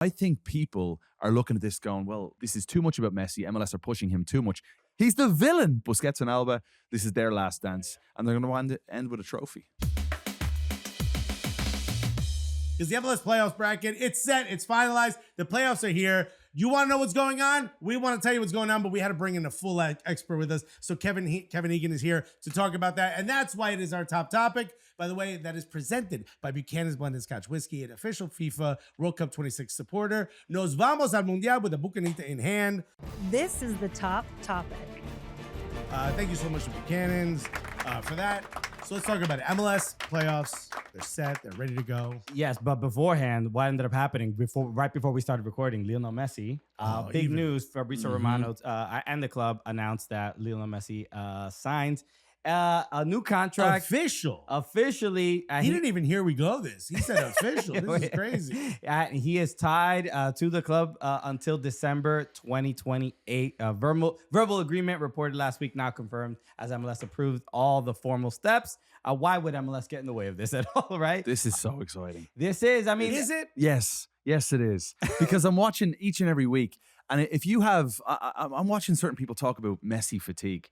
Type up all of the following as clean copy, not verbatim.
I think people are looking at this going, well, this is too much about Messi. MLS are pushing him too much. He's the villain. Busquets and Alba, this is their last dance, and they're going to end with a trophy. Because the MLS Playoffs bracket, it's set, it's finalized. The playoffs are here. You want to know what's going on? We want to tell you what's going on, but we had to bring in a full expert with us. So Kevin Egan is here to talk about that, and that's why it is our top topic. By the way, that is presented by Buchanan's Blended Scotch Whiskey, an official FIFA World Cup 26 supporter. Nos vamos al Mundial with a Bucanita in hand. This is the top topic. Thank you so much to Buchanan's for that. So let's talk about it. MLS playoffs, they're set, they're ready to go. Yes, but beforehand, what ended up happening right before we started recording, Lionel Messi, big news, Fabrizio Romano and the club announced that Lionel Messi signed a new contract. Officially. He didn't even hear we go this. He said official. This is crazy. He is tied to the club until December 2028. Verbal agreement reported last week, now confirmed, as MLS approved all the formal steps. Why would MLS get in the way of this at all, right? This is so exciting. This is, I mean. Is it? Yes, it is. Because I'm watching each and every week. And if you have, I'm watching certain people talk about Messi fatigue.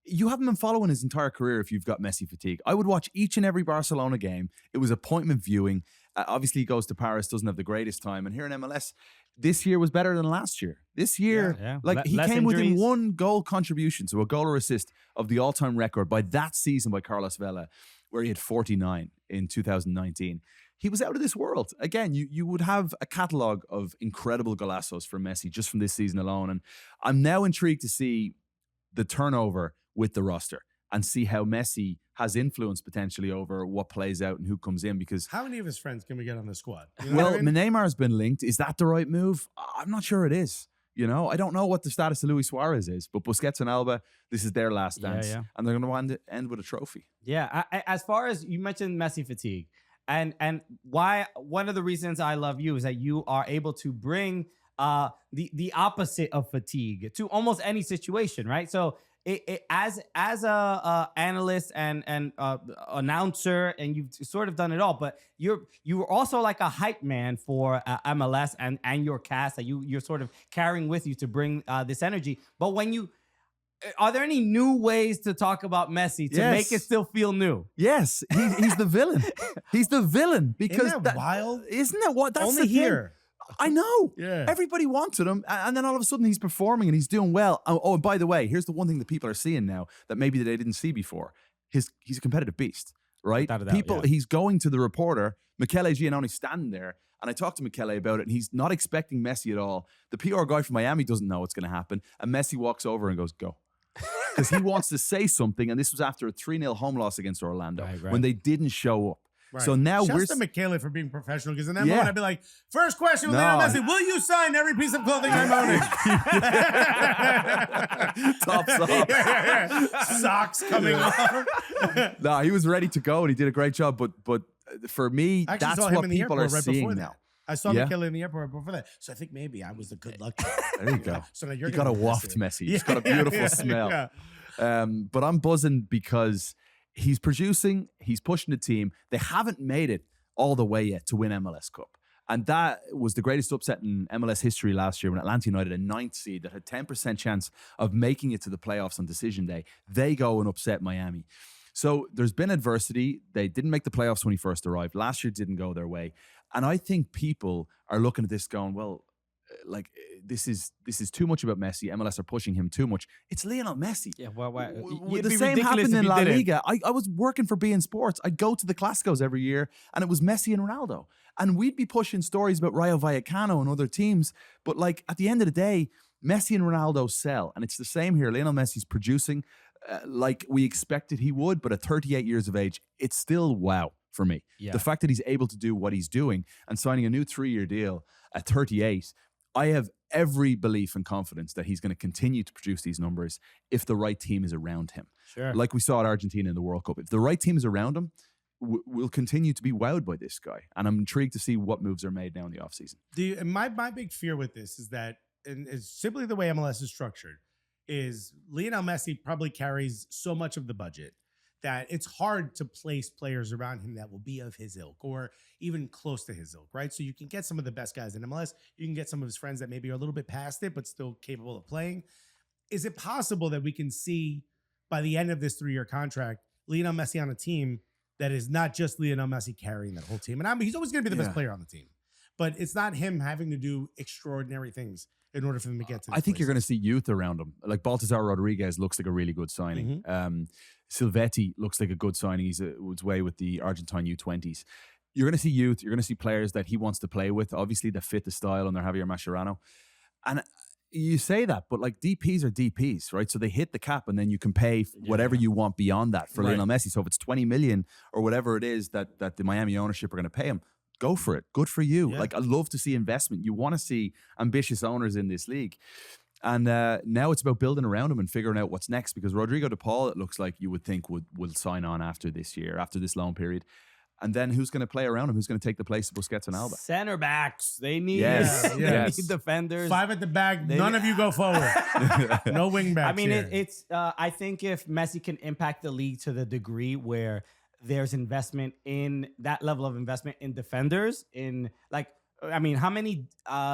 You haven't been following his entire career if you've got Messi fatigue. I would watch each and every Barcelona game. It was appointment viewing. Obviously, he goes to Paris, doesn't have the greatest time. And here in MLS, this year was better than last year. This year, he came within one goal contribution, so a goal or assist of the all-time record by that season by Carlos Vela, where he had 49 in 2019. He was out of this world. Again, you would have a catalogue of incredible golazos for Messi just from this season alone. And I'm now intrigued to see the turnover with the roster and see how Messi has influence potentially over what plays out and who comes in. Because how many of his friends can we get on the squad? You know well, Neymar has been linked. Is that the right move? I'm not sure it is. You know, I don't know what the status of Luis Suarez is, but Busquets and Alba, this is their last dance, and they're going to end with a trophy. Yeah, as far as you mentioned Messi fatigue, and why one of the reasons I love you is that you are able to bring the opposite of fatigue to almost any situation, right? So as a analyst and announcer, and you've sort of done it all, but you're also like a hype man for MLS and your cast that you're sort of carrying with you to bring this energy. But are there any new ways to talk about Messi to make it still feel new? Yes, he's the villain. He's the villain because isn't that wild? Isn't that what? That's only the here. Thing. I know. Yeah. Everybody wanted him, and then all of a sudden he's performing and he's doing well. Oh, and by the way, here's the one thing that people are seeing now that maybe they didn't see before. He's a competitive beast, right? He's going to the reporter, Michele Giannoni, standing there, and I talked to Michele about it, and he's not expecting Messi at all. The PR guy from Miami doesn't know what's going to happen, and Messi walks over and goes, "Go." Because he wants to say something, and this was after a 3-0 home loss against Orlando when they didn't show up. Right. So now we're to Michele for being professional, because in that moment I'd be like, first question with Lionel Messi, will you sign every piece of clothing I'm owning? Tops off. Socks coming off. No, he was ready to go and he did a great job. But for me, that's what people are seeing now. I saw Michele in the airport right before that. So I think maybe I was the good luck. There you go. So now you got a waft, Messi. He's got a beautiful smell. But I'm buzzing because he's producing, he's pushing the team. They haven't made it all the way yet to win MLS Cup. And that was the greatest upset in MLS history last year when Atlanta United, a 9th seed that had 10% chance of making it to the playoffs on decision day, they go and upset Miami. So there's been adversity. They didn't make the playoffs when he first arrived. Last year didn't go their way. And I think people are looking at this going, well, like this is too much about Messi. MLS are pushing him too much. It's Lionel Messi. Yeah, well, the same happened in La Liga. I was working for beIN Sports. I'd go to the Clásicos every year, and it was Messi and Ronaldo. And we'd be pushing stories about Rayo Vallecano and other teams. But like at the end of the day, Messi and Ronaldo sell. And it's the same here. Lionel Messi's producing like we expected he would, but at 38 years of age, it's still wow for me. Yeah. The fact that he's able to do what he's doing and signing a new 3-year deal at 38, I have every belief and confidence that he's going to continue to produce these numbers if the right team is around him. Sure. Like we saw at Argentina in the World Cup. If the right team is around him, we'll continue to be wowed by this guy. And I'm intrigued to see what moves are made now in the offseason. My big fear with this is that, and it's simply the way MLS is structured, is Lionel Messi probably carries so much of the budget that it's hard to place players around him that will be of his ilk or even close to his ilk, right? So you can get some of the best guys in MLS. You can get some of his friends that maybe are a little bit past it, but still capable of playing. Is it possible that we can see by the end of this 3-year contract, Lionel Messi on a team that is not just Lionel Messi carrying that whole team? And I mean, he's always going to be the best player on the team, but it's not him having to do extraordinary things in order for them to get to. I think you're going to see youth around him. Like Baltazar Rodriguez looks like a really good signing. Silvetti looks like a good signing. He's his way with the Argentine U20s. You're going to see youth. You're going to see players that he wants to play with. Obviously, that fit the style under Javier Mascherano. And you say that, but like DPs are DPs, right? So they hit the cap, and then you can pay whatever you want beyond that for Lionel Messi. So if it's 20 million or whatever it is that the Miami ownership are going to pay him, go for it. Good for you. Like, I love to see investment. You want to see ambitious owners in this league. And now it's about building around him and figuring out what's next, because Rodrigo de Paul, it looks like you would think will sign on after this year, after this loan period. And then who's going to play around him? Who's going to take the place of Busquets and Alba? Center backs. They need, Yes. they need defenders. 5 at the back. None of you go forward. No wing backs. I mean, here. it's. I think if Messi can impact the league to the degree where there's investment in that level of investment in defenders, in like, I mean, how many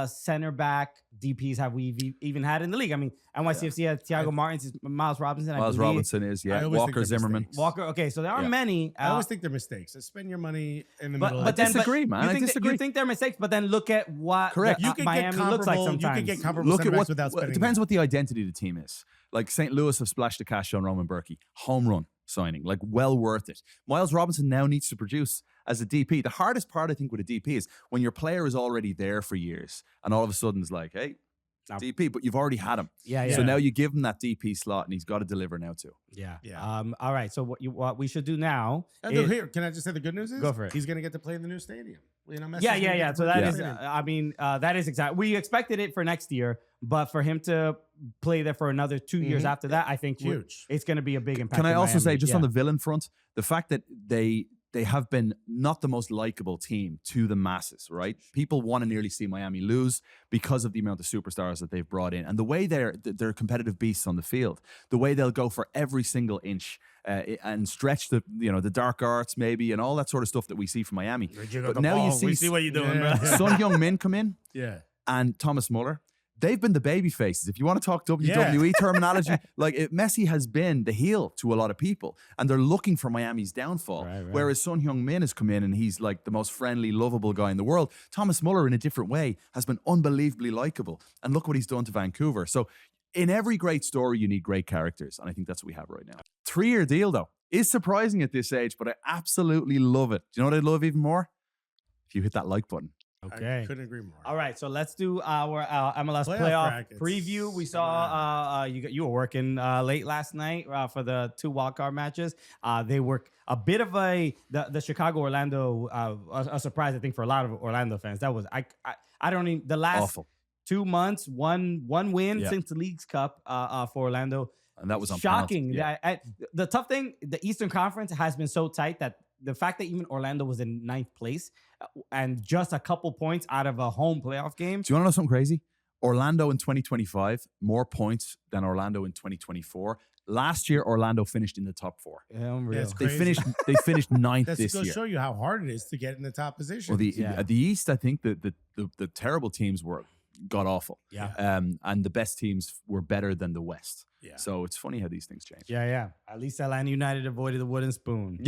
center back DPs have we even had in the league? I mean, NYCFC had Thiago Martins, Miles Robinson. Miles Robinson is, Walker Zimmerman. Mistakes. Walker. Okay, so there are many. I always think they're mistakes. So spend your money in the middle. I disagree, man. I disagree. You think they're mistakes, but then look at what Miami looks like sometimes. You can get comparable Look at what without spending. It depends what the identity of the team is. Like St. Louis have splashed the cash on Roman Berkey. Home run signing. Like, well worth it. Miles Robinson now needs to produce as a DP. The hardest part, I think, with a DP is when your player is already there for years and all of a sudden it's like, hey, DP, but you've already had him. Yeah. So now you give him that DP slot and he's got to deliver now too. Yeah. All right. So what we should do now here, can I just say the good news is? Go for it. He's going to get to play in the new stadium. Yeah. So that is, I mean, that is exactly. We expected it for next year, but for him to play there for another 2 years after that, I think it's going to be a big impact. Can I also say, just on the the villain front, the fact that they have been not the most likable team to the masses, right? People want to nearly see Miami lose because of the amount of superstars that they've brought in and the way they're competitive beasts on the field, the way they'll go for every single inch and stretch the dark arts maybe and all that sort of stuff that we see from Miami. But now you see what you're doing, bro. Son Heung-min come in, and Thomas Muller. They've been the baby faces. If you want to talk WWE terminology, Messi has been the heel to a lot of people, and they're looking for Miami's downfall. Right. Whereas Son Heung-min has come in, and he's like the most friendly, lovable guy in the world. Thomas Muller, in a different way, has been unbelievably likable, and look what he's done to Vancouver. So, in every great story, you need great characters, and I think that's what we have right now. 3-year deal, though, is surprising at this age, but I absolutely love it. Do you know what I'd love even more? If you hit that like button. Okay. I couldn't agree more. All right, so let's do our MLS playoff preview. We saw you were working late last night for the 2 wildcard matches. They were a bit of the Chicago-Orlando a surprise, I think, for a lot of Orlando fans. That was I don't even the last awful 2 months, one win since the League's Cup for Orlando. And that was on shocking. The tough thing, the Eastern Conference has been so tight that the fact that even Orlando was in 9th place and just a couple points out of a home playoff game. Do you want to know something crazy? Orlando in 2025, more points than Orlando in 2024. Last year, Orlando finished in the top 4. Yeah, unreal. They finished 9th this year. That's to show you how hard it is to get in the top position. Well, the East, I think the terrible teams were god-awful. Yeah. And the best teams were better than the West. Yeah. So it's funny how these things change. Yeah. At least Atlanta United avoided the wooden spoon.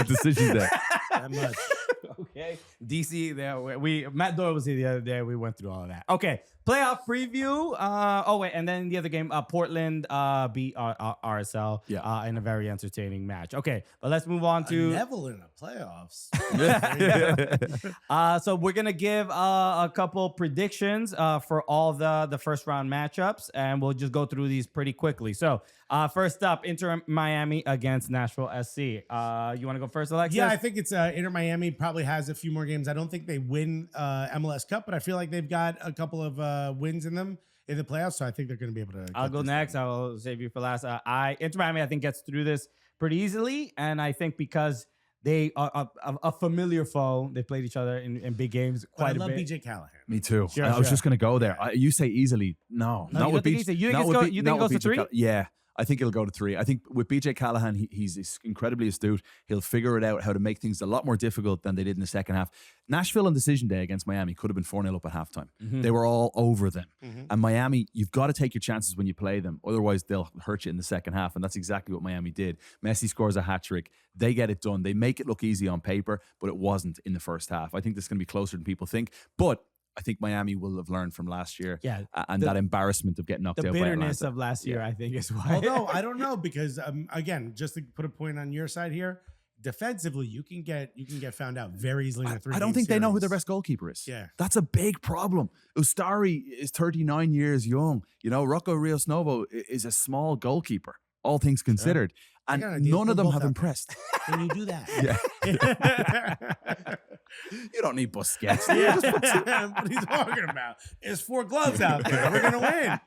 Decision there. That much. Okay. DC, Matt Doyle was here the other day. We went through all of that. Okay. Playoff preview. And then the other game, Portland beat RSL in a very entertaining match. Okay, but let's move on to Neville in the playoffs. So we're gonna give a couple predictions for all the first round matchups, and we'll just go through these pretty quickly. So first up, Inter Miami against Nashville SC. You want to go first, Alexis? Yeah, I think it's Inter Miami probably has a few more games. I don't think they win MLS Cup, but I feel like they've got a couple of wins in them in the playoffs, so I think they're going to be able to. I'll go next. I'll save you for last. Inter Miami, I think, gets through this pretty easily, and I think because they are a familiar foe, they played each other in big games quite a bit. I love BJ Callahan. Me too. Sure, I was just going to go there. You say easily. No, not with BJ. You think it goes to 3? Yeah, I think it'll go to 3. I think with BJ Callahan, he's incredibly astute. He'll figure it out how to make things a lot more difficult than they did in the second half. Nashville on decision day against Miami could have been 4-0 up at halftime. They were all over them. And Miami, you've got to take your chances when you play them. Otherwise, they'll hurt you in the second half. And that's exactly what Miami did. Messi scores a hat-trick. They get it done. They make it look easy on paper, but it wasn't in the first half. I think this is going to be closer than people think. But I think Miami will have learned from last year. Yeah, and that embarrassment of getting knocked out by Atlanta. The bitterness of last year, I think, is why. Although, I don't know, because, again, just to put a point on your side here, defensively, you can get found out very easily in a 3-game I don't think they know who their series. best goalkeeper is. Yeah. That's a big problem. Ustari is 39 years young. You know, Rocco Rios Novo is a small goalkeeper, all things considered. I got And an idea. none of Put them both have out impressed. Can you do that? Yeah. You don't need Busquets. Yeah. What are you talking about? There's 4 gloves out there. We're gonna win.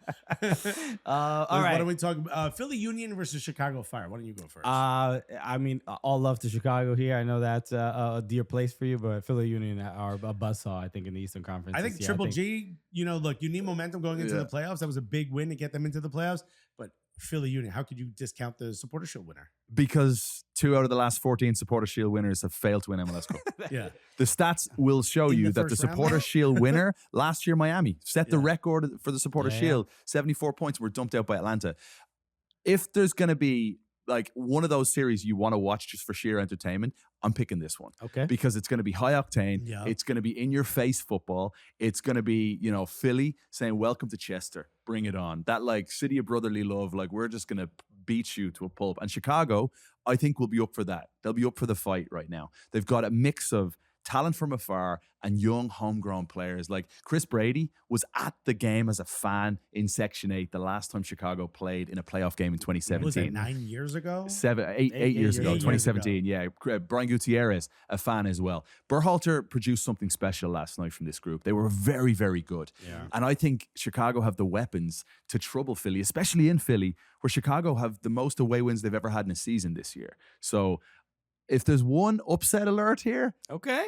All right. What are we talking about? Philly Union versus Chicago Fire. Why don't you go first? I mean, all love to Chicago here. I know that's a dear place for you, but Philly Union are a buzzsaw, I think, in the Eastern Conference. I think Triple G, look, you need momentum going into the playoffs. That was a big win to get them into the playoffs. But Philly Union, how could you discount the Supporter Shield winner? Because 2 out of the last 14 Supporter Shield winners have failed to win MLS Cup. Yeah. The stats will show In you the that the first round? Supporter Shield winner last year, Miami, set the record for the Supporter Yeah. Shield. 74 points were dumped out by Atlanta. If there's going to be like one of those series you want to watch just for sheer entertainment, I'm picking this one. Okay. Because it's going to be high octane. Yeah. It's going to be in your face football. It's going to be, Philly saying, welcome to Chester. Bring it on. That like city of brotherly love. Like we're just going to beat you to a pulp. And Chicago, I think, will be up for that. They'll be up for the fight right now. They've got a mix of talent from afar and young homegrown players. Like Chris Brady was at the game as a fan in Section 8 the last time Chicago played in a playoff game in 2017. Was it 9 years ago? 8 years ago, years 2017. Yeah, Brian Gutierrez, a fan as well. Berhalter produced something special last night from this group. They were very, very good. Yeah. And I think Chicago have the weapons to trouble Philly, especially in Philly, where Chicago have the most away wins they've ever had in a season this year. So if there's one upset alert here, Okay.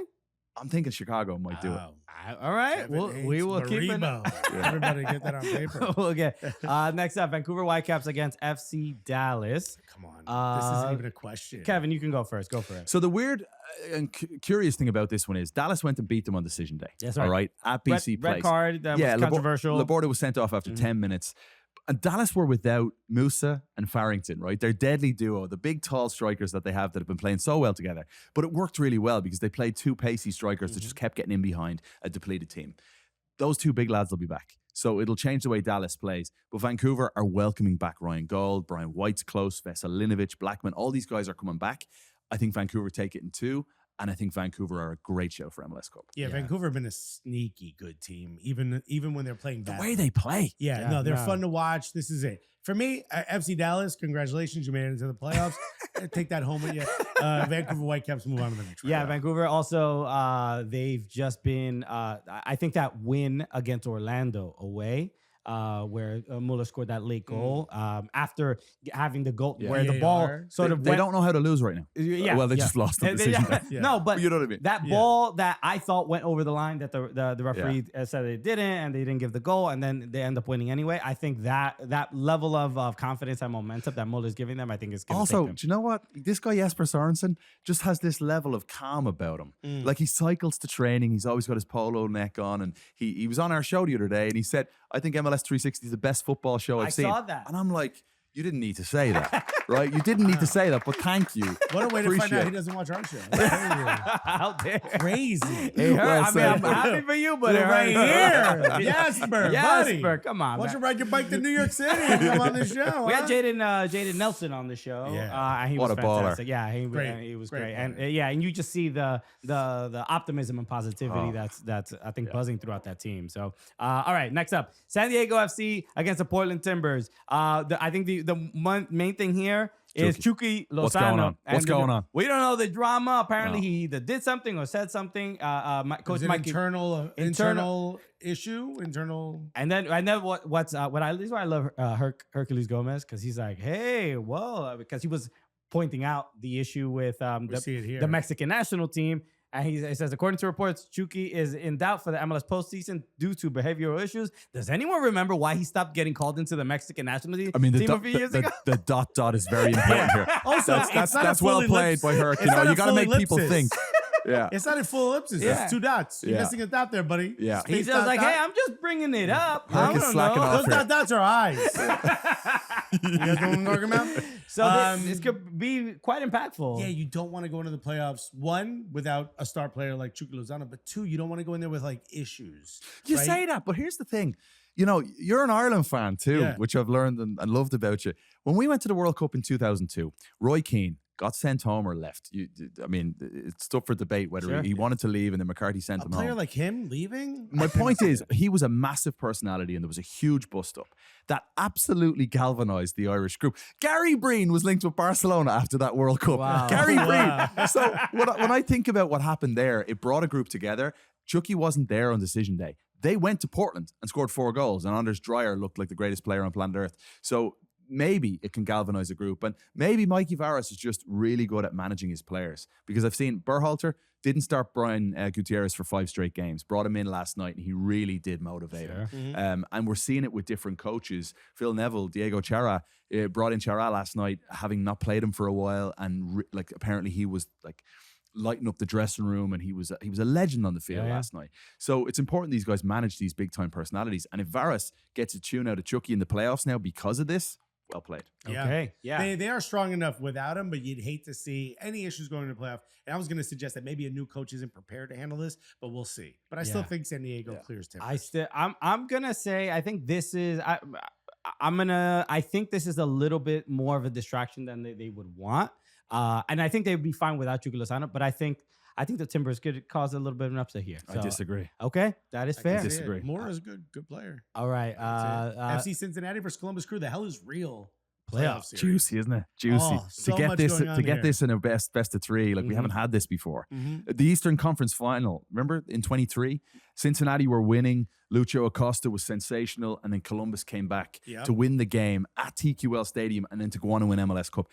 I'm thinking Chicago might do it. Wow. All right. Kevin We hates will keep it. Maribo. Everybody get that on paper. We'll get next up, Vancouver Whitecaps against FC Dallas. Come on. This isn't even a question. Kevin, you can go first. Go for it. So the weird and curious thing about this one is Dallas went and beat them on decision day. That's right. All right, at BC Red Place. card that was controversial. Laporta was sent off after 10 minutes. And Dallas were without Musa and Farrington, right? They're deadly duo, the big, tall strikers that they have that have been playing so well together. But it worked really well because they played 2 pacey strikers that just kept getting in behind a depleted team. Those 2 big lads will be back. So it'll change the way Dallas plays. But Vancouver are welcoming back Ryan Gold, Brian White's close, Veselinovic, Blackman. All these guys are coming back. I think Vancouver take it in 2. And I think Vancouver are a great show for MLS Cup. Yeah, Vancouver have been a sneaky good team, even when they're playing The bad. way they play. Yeah, they're fun to watch. This is it. For me, FC Dallas, congratulations. You made it into the playoffs. Take that home with you. Vancouver Whitecaps move on to the next round. Yeah, Vancouver also, they've just been, I think that win against Orlando away, where Muller scored that late goal after having the goal where the ball VAR. sort of They went. don't know how to lose right now. Yeah, Well, they yeah. just lost the They- decision. Yeah. No, but You know what I mean? that ball that I thought went over the line that the referee said they didn't, and they didn't give the goal, and then they end up winning anyway. I think that level of confidence and momentum that Muller's giving them, I think is going to Also, take do you know what? This guy Jesper Sorensen just has this level of calm about him. Like he cycles to training. He's always got his polo neck on. And he was on our show the other day and he said, I think MLS 360 is the best football show I've I seen. saw that. And I'm like, you didn't need to say that, right? You didn't need to say that, but thank you. What a way to find Appreciate out he it. doesn't watch our show. Out there. Crazy. It hurt. Well I mean, I'm said. happy for you, but it right hurt. here. Jasper, buddy. Jasper, come on. Why don't man. you ride your bike to New York City and come on the show? We huh? had Jaden Nelson on the show. Yeah. And he What was a baller. fantastic. Yeah, he Great. was Great great. player. And and you just see the optimism and positivity that's I think buzzing throughout that team. So all right, next up, San Diego FC against the Portland Timbers. I think the main thing here is Chucky Lozano. What's going on? What's going on? We don't know the drama. Apparently, No. he either did something or said something. Coach Is it Mike. internal issue? Internal. And then this is why I love Hercules Gomez, because he's like, hey, whoa, because he was pointing out the issue with see it here. the Mexican national team. And he says, according to reports, Chucky is in doubt for the MLS postseason due to behavioral issues. Does anyone remember why he stopped getting called into the Mexican national team a few years ago? The dot is very important here. Also, that's well played by Herc. You know, you got to make people think. Yeah. It's not in full ellipsis. Yeah. It's 2 dots. You're missing a dot there, buddy. Yeah. He's just like, hey, I'm just bringing it up. Herc I is don't slacking know. off. Those dots are eyes. You guys know what I'm talking about? So this could be quite impactful. Yeah, you don't want to go into the playoffs, 1, without a star player like Chucky Lozano, but 2, you don't want to go in there with like issues. You right? say that, but here's the thing. You know, you're an Ireland fan too, which I've learned and loved about you. When we went to the World Cup in 2002, Roy Keane got sent home or left. I mean, it's up for debate whether he wanted to leave and then McCarthy sent him home. A player like him leaving? My point is, he was a massive personality and there was a huge bust-up that absolutely galvanized the Irish group. Gary Breen was linked with Barcelona after that World Cup. Wow. Gary Breen. So when I think about what happened there, it brought a group together. Chucky wasn't there on decision day. They went to Portland and scored 4 goals, and Anders Dreyer looked like the greatest player on planet Earth. So maybe it can galvanize a group, and maybe Mikey Varas is just really good at managing his players, because I've seen Berhalter didn't start Brian Gutierrez for 5 straight games, brought him in last night, and he really did motivate him. And we're seeing it with different coaches. Legend Neville, Diego Chara, brought in Chara last night, having not played him for a while, and like apparently he was like lighting up the dressing room, and he was a legend on the field last night. So it's important these guys manage these big time personalities, and if Varas gets a tune out of Chucky in the playoffs now because of this, well played. Yeah. Okay. Yeah. They are strong enough without him, but you'd hate to see any issues going into the playoff. And I was going to suggest that maybe a new coach isn't prepared to handle this, but we'll see. But I still think San Diego clears timbers. I'm gonna say I think this is I think this is a little bit more of a distraction than they would want. And I think they'd be fine without Chucky Lozano, but I think the Timbers could cause a little bit of an upset here. So, I disagree. Okay, that is fair. I disagree. Moore is a good player. All right. FC Cincinnati versus Columbus Crew. The hell is real playoff series? Juicy, isn't it? Juicy. So to get much this going on here. in a best of 3, like we haven't had this before. The Eastern Conference Final, remember in 23, Cincinnati were winning. Lucho Acosta was sensational, and then Columbus came back to win the game at TQL Stadium and then to go on and win MLS Cup.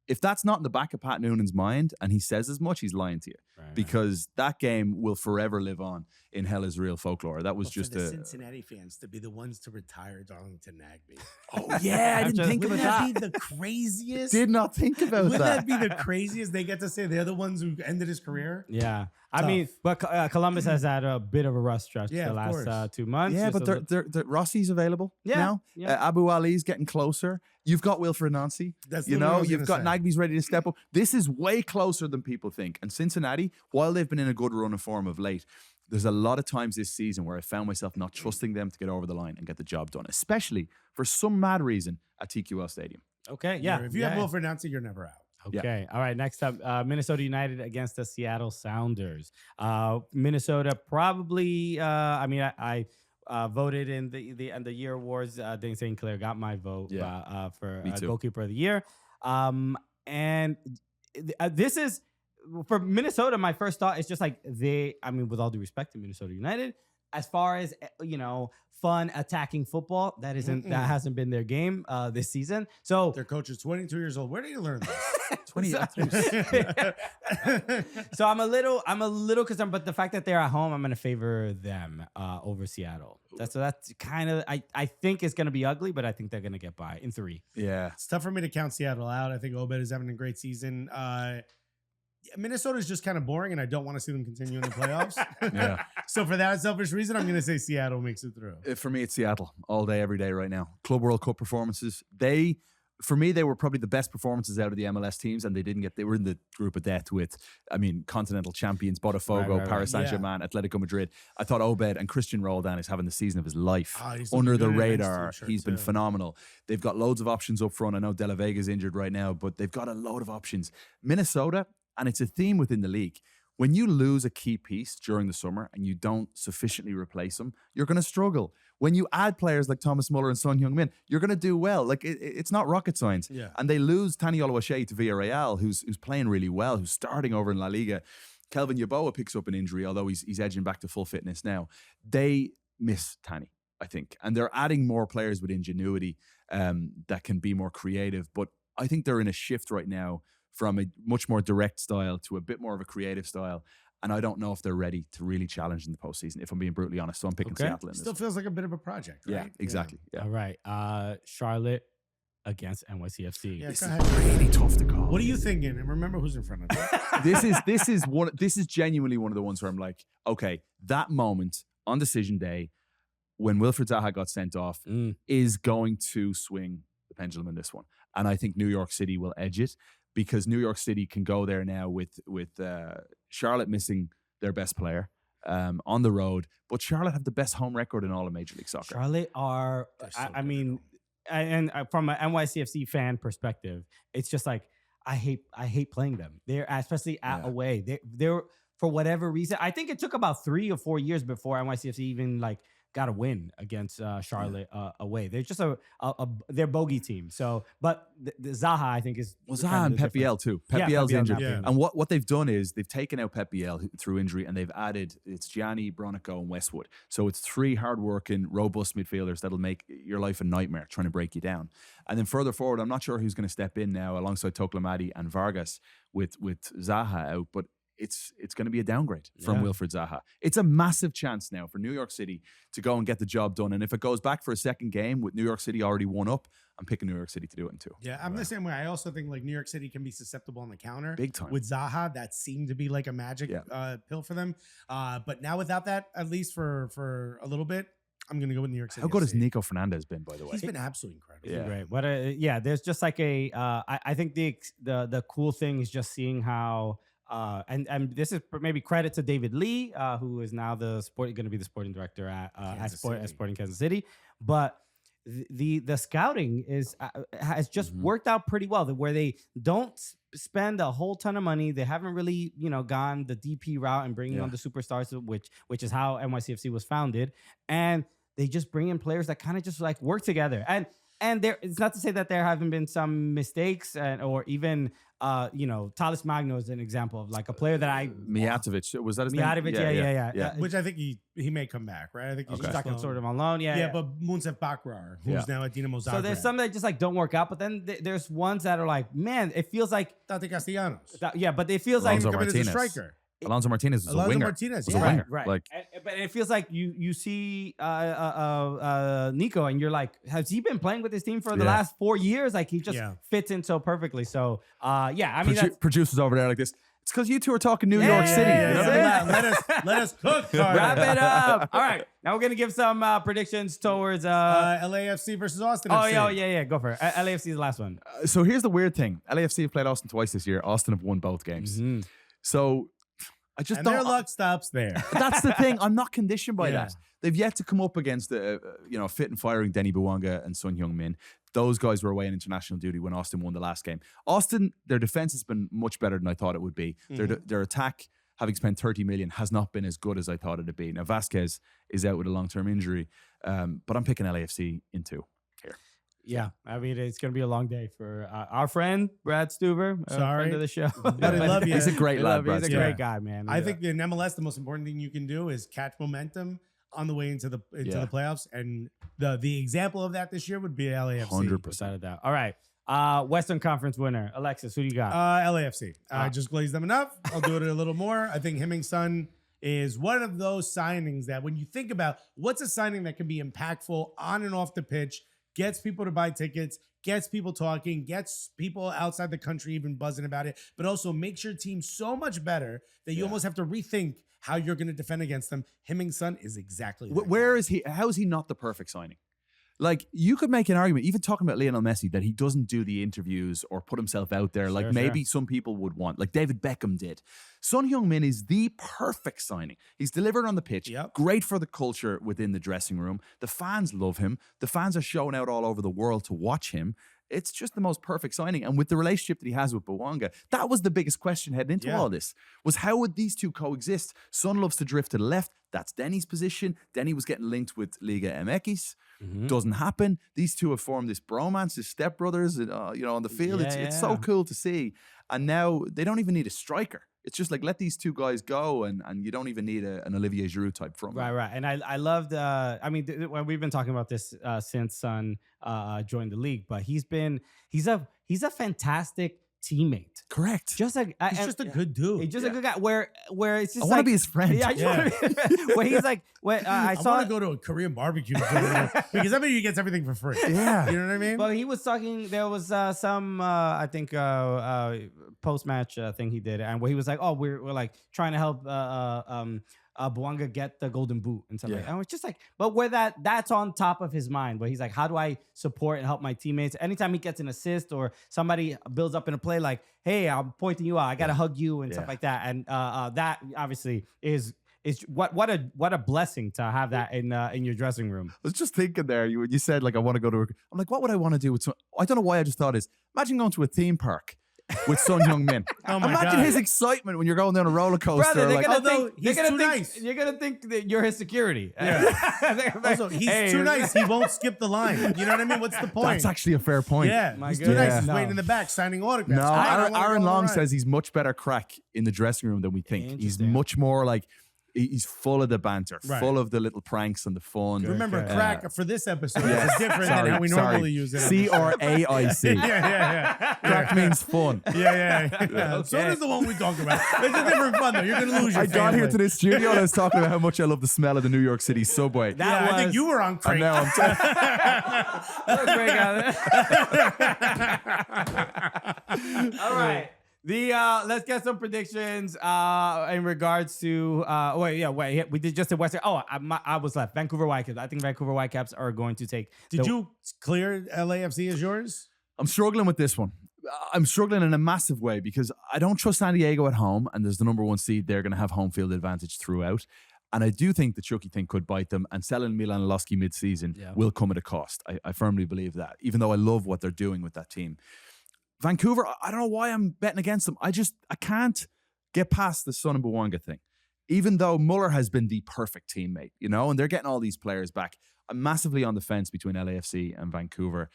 If that's not in the back of Pat Noonan's mind and he says as much, he's lying to you. Because that game will forever live on in Hell is Real folklore. That was just for the Cincinnati fans to be the ones to retire Darlington Nagbe. Oh, yeah. I didn't think about that. Wouldn't that be the craziest? Did not think about Wouldn't that. that be the craziest? They get to say they're the ones who ended his career? Yeah. I mean, but Columbus has had a bit of a rough stretch the last 2 months. Yeah, but Rossi's available now. Yeah. Abu Ali's getting closer. You've got Wilfred Nancy. You've got Nagbe's ready to step up. This is way closer than people think. And Cincinnati, while they've been in a good run of form of late, there's a lot of times this season where I found myself not trusting them to get over the line and get the job done, especially for some mad reason at TQL Stadium. Okay, yeah. If you have Wilfred Nancy, you're never out. Okay. All right. Next up, Minnesota United against the Seattle Sounders. Minnesota probably. I voted in the year awards. Dane St. Clair got my vote for goalkeeper of the year. And this is for Minnesota. My first thought is just like with all due respect to Minnesota United, as far as fun attacking football, that hasn't been their game this season. So their coach is 22 years old. Where did you learn this? 20. So I'm a little concerned, but the fact that they're at home, I'm going to favor them over Seattle. That's kind of I think it's going to be ugly, but I think they're going to get by in 3. Yeah, it's tough for me to count Seattle out. I think Obed is having a great season. Minnesota is just kind of boring, and I don't want to see them continue in the playoffs. So for that selfish reason, I'm going to say Seattle makes it through. For me, it's Seattle all day, every day right now. Club World Cup performances. For me, they were probably the best performances out of the MLS teams, and they were in the group of death with, continental champions, Botafogo, Paris Saint-Germain, Atletico Madrid. I thought Obed and Christian Roldan is having the season of his life. Under the radar. He's been phenomenal. They've got loads of options up front. I know De La Vega's injured right now, but they've got a load of options. Minnesota, and it's a theme within the league. When you lose a key piece during the summer and you don't sufficiently replace them, you're going to struggle. When you add players like Thomas Muller and Son Heung-min, you're going to do well. Like it's not rocket science. Yeah. And they lose Tani Oluwaseyi to Villarreal, who's playing really well, who's starting over in La Liga. Kelvin Yeboah picks up an injury, although he's edging back to full fitness now. They miss Tani, I think, and they're adding more players with ingenuity that can be more creative. But I think they're in a shift right now from a much more direct style to a bit more of a creative style. And I don't know if they're ready to really challenge in the postseason, if I'm being brutally honest. So I'm picking Seattle in this. Still feels like a bit of a project, right? Yeah, exactly. Yeah. All right. Charlotte against NYCFC. Yeah, This go is ahead. really tough to call. What are you thinking? And remember who's in front of you. This is genuinely one of the ones where I'm like, okay, that moment on decision day when Wilfred Zaha got sent off is going to swing the pendulum in this one. And I think New York City will edge it, because New York City can go there now with Charlotte missing their best player on the road. But Charlotte have the best home record in all of Major League Soccer. Charlotte are, I mean, and from an NYCFC fan perspective, it's just like, I hate playing them. They're especially away. They're for whatever reason. I think it took about 3 or 4 years before NYCFC even like got a win against Charlotte away. They're just they're bogey team. So, but the Zaha, I think, is Zaha and Pep Biel too. Pep Biel's injured. Yeah. And what they've done is they've taken out Pep Biel through injury, and they've added, it's Gianni, Bronico, and Westwood. So it's 3 hardworking, robust midfielders that'll make your life a nightmare trying to break you down. And then further forward, I'm not sure who's going to step in now alongside Toklamadi and Vargas with Zaha out, but it's going to be a downgrade from Wilfred Zaha. It's a massive chance now for New York City to go and get the job done. And if it goes back for a second game with New York City already 1-up, I'm picking New York City to do it in 2. Yeah, I'm the same way. I also think like New York City can be susceptible on the counter. Big time. With Zaha, that seemed to be like a magic pill for them. But now without that, at least for a little bit, I'm going to go with New York City. How good has FC. Nico Fernandez been, by the way? He's been absolutely incredible. Yeah. Great. What there's just like I think the cool thing is just seeing how and this is maybe credit to David Lee, who is now going to be the sporting director at Sporting Kansas City. But the scouting has just worked out pretty well, where they don't spend a whole ton of money. They haven't really gone the DP route and bringing on the superstars, which is how NYCFC was founded, and they just bring in players that kind of just like work together. And it's not to say that there haven't been some mistakes, or even Talis Magno is an example of like a player that Mijatovic, was that his name? Mijatovic, yeah. Which I think he may come back, right? I think he's stuck sort of on loan, but Munsef Bakrar, who's now at Dinamo Zagreb. So there's some that just like don't work out, but then there's ones that are like, man, it feels like Tate Castellanos. But it feels Alonso like coming as a Martinez. striker. Alonso Martinez was a winger. Martinez, was a winger. Right. Like, but it feels like you see Nico, and you're like, has he been playing with this team for the last 4 years? Like he just fits in so perfectly. So I mean, producers over there like this. It's because you two are talking New York City. Let us cook. Wrap it up. All right, now we're gonna give some predictions towards LAFC versus Austin. FC. Yeah. Go for it. LAFC is the last one. So here's the weird thing: LAFC have played Austin twice this year. Austin have won both games. So I just don't. Their luck stops there. That's the thing. I'm not conditioned by that. They've yet to come up against the fit and firing Denny Bouanga and Son Heung-min. Those guys were away on international duty when Austin won the last game. Austin, their defense has been much better than I thought it would be. Their attack, having spent 30 million, has not been as good as I thought it'd be. Now Vasquez is out with a long-term injury, but I'm picking LAFC in 2 here. Yeah, I mean, it's going to be a long day for our friend, Brad Stuber, friend of the show. But I love you. He's a great lad, Brad. He's a great guy, man. I think in MLS, the most important thing you can do is catch momentum on the way into the playoffs. And the example of that this year would be LAFC. 100%. of that. All right. Western Conference winner. Alexis, who do you got? LAFC. I just glazed them enough. I'll do it a little more. I think heung-min Son is one of those signings that when you think about what's a signing that can be impactful on and off the pitch, gets people to buy tickets, gets people talking, gets people outside the country even buzzing about it, but also makes your team so much better that you almost have to rethink how you're going to defend against them. Heung-min Son is exactly that. Where is he? How is he not the perfect signing? Like, you could make an argument, even talking about Lionel Messi, that he doesn't do the interviews or put himself out there like maybe some people would want, like David Beckham did. Son Heung-min is the perfect signing. He's delivered on the pitch, great for the culture within the dressing room. The fans love him. The fans are showing out all over the world to watch him. It's just the most perfect signing. And with the relationship that he has with Bouanga, that was the biggest question heading into all this, was how would these two coexist? Son loves to drift to the left. That's Denny's position. Denny was getting linked with Liga MX. Doesn't happen. These two have formed this bromance, this stepbrothers, on the field. It's so cool to see. And now they don't even need a striker. It's just like, let these two guys go, and you don't even need an Olivier Giroud type front. Right. And I loved, when we've been talking about this since Son joined the league, but he's a fantastic teammate. Correct. Just like He's just a good dude. He's just a good guy. Where it's just I want to like, be his friend. yeah, I just wanna be- where he's like, I I saw want to go to a Korean barbecue because I mean he gets everything for free. Yeah. You know what I mean? But he was talking. There was some, I think, post match thing he did, and where he was like, "Oh, we're like trying to help Bouanga get the golden boot and stuff like that." And it's just like, but where that's on top of his mind, where he's like, "How do I support and help my teammates?" Anytime he gets an assist or somebody builds up in a play, like, "Hey, I'm pointing you out. I gotta hug you" and stuff like that. And that obviously is what a blessing to have that in your dressing room. I was just thinking there, you said like I want to go to. I'm like, what would I want to do with? I don't know why I just thought is imagine going to a theme park with Son Heung-min. Oh my Imagine God. his excitement when you're going down a roller coaster. Brother, they're like, gonna although think, he's they're gonna too think nice. you're gonna think that you're his security. Yeah. Also, he's Hey, too nice. He won't skip the line. You know what I mean? What's the point? that's actually a fair point. yeah. My He's too goodness. nice. He's No. waiting in the back signing autographs. No, I don't wanna Aaron go on Long the ride. says he's much better crack in the dressing room than we think. He's Interesting. much more like he's full of the banter, Right. full of the little pranks and the fun. Remember, Okay. crack for this episode Yes. is different Sorry, than how we sorry. normally use it. CRAIC. Yeah. Crack means fun. Yeah. So does the one we talk about. It's a different fun though. You're gonna lose your I got here family. to this studio and I was talking about how much I love the smell of the New York City subway. That Yeah, I think was- you were on And crank. now I'm That was great, guys. All right. Let's get some predictions in regards to we did just the Western. Oh, I was left. Vancouver Whitecaps. I think Vancouver Whitecaps are going to take. Did you clear LAFC as yours? I'm struggling with this one. I'm struggling in a massive way because I don't trust San Diego at home, and there's the number one seed. They're going to have home field advantage throughout. And I do think the Chucky thing could bite them, and selling Milan Losky mid-season will come at a cost. I firmly believe that, even though I love what they're doing with that team. Vancouver, I don't know why I'm betting against them. I can't get past the Son and Bouanga thing. Even though Muller has been the perfect teammate, and they're getting all these players back. I'm massively on the fence between LAFC and Vancouver.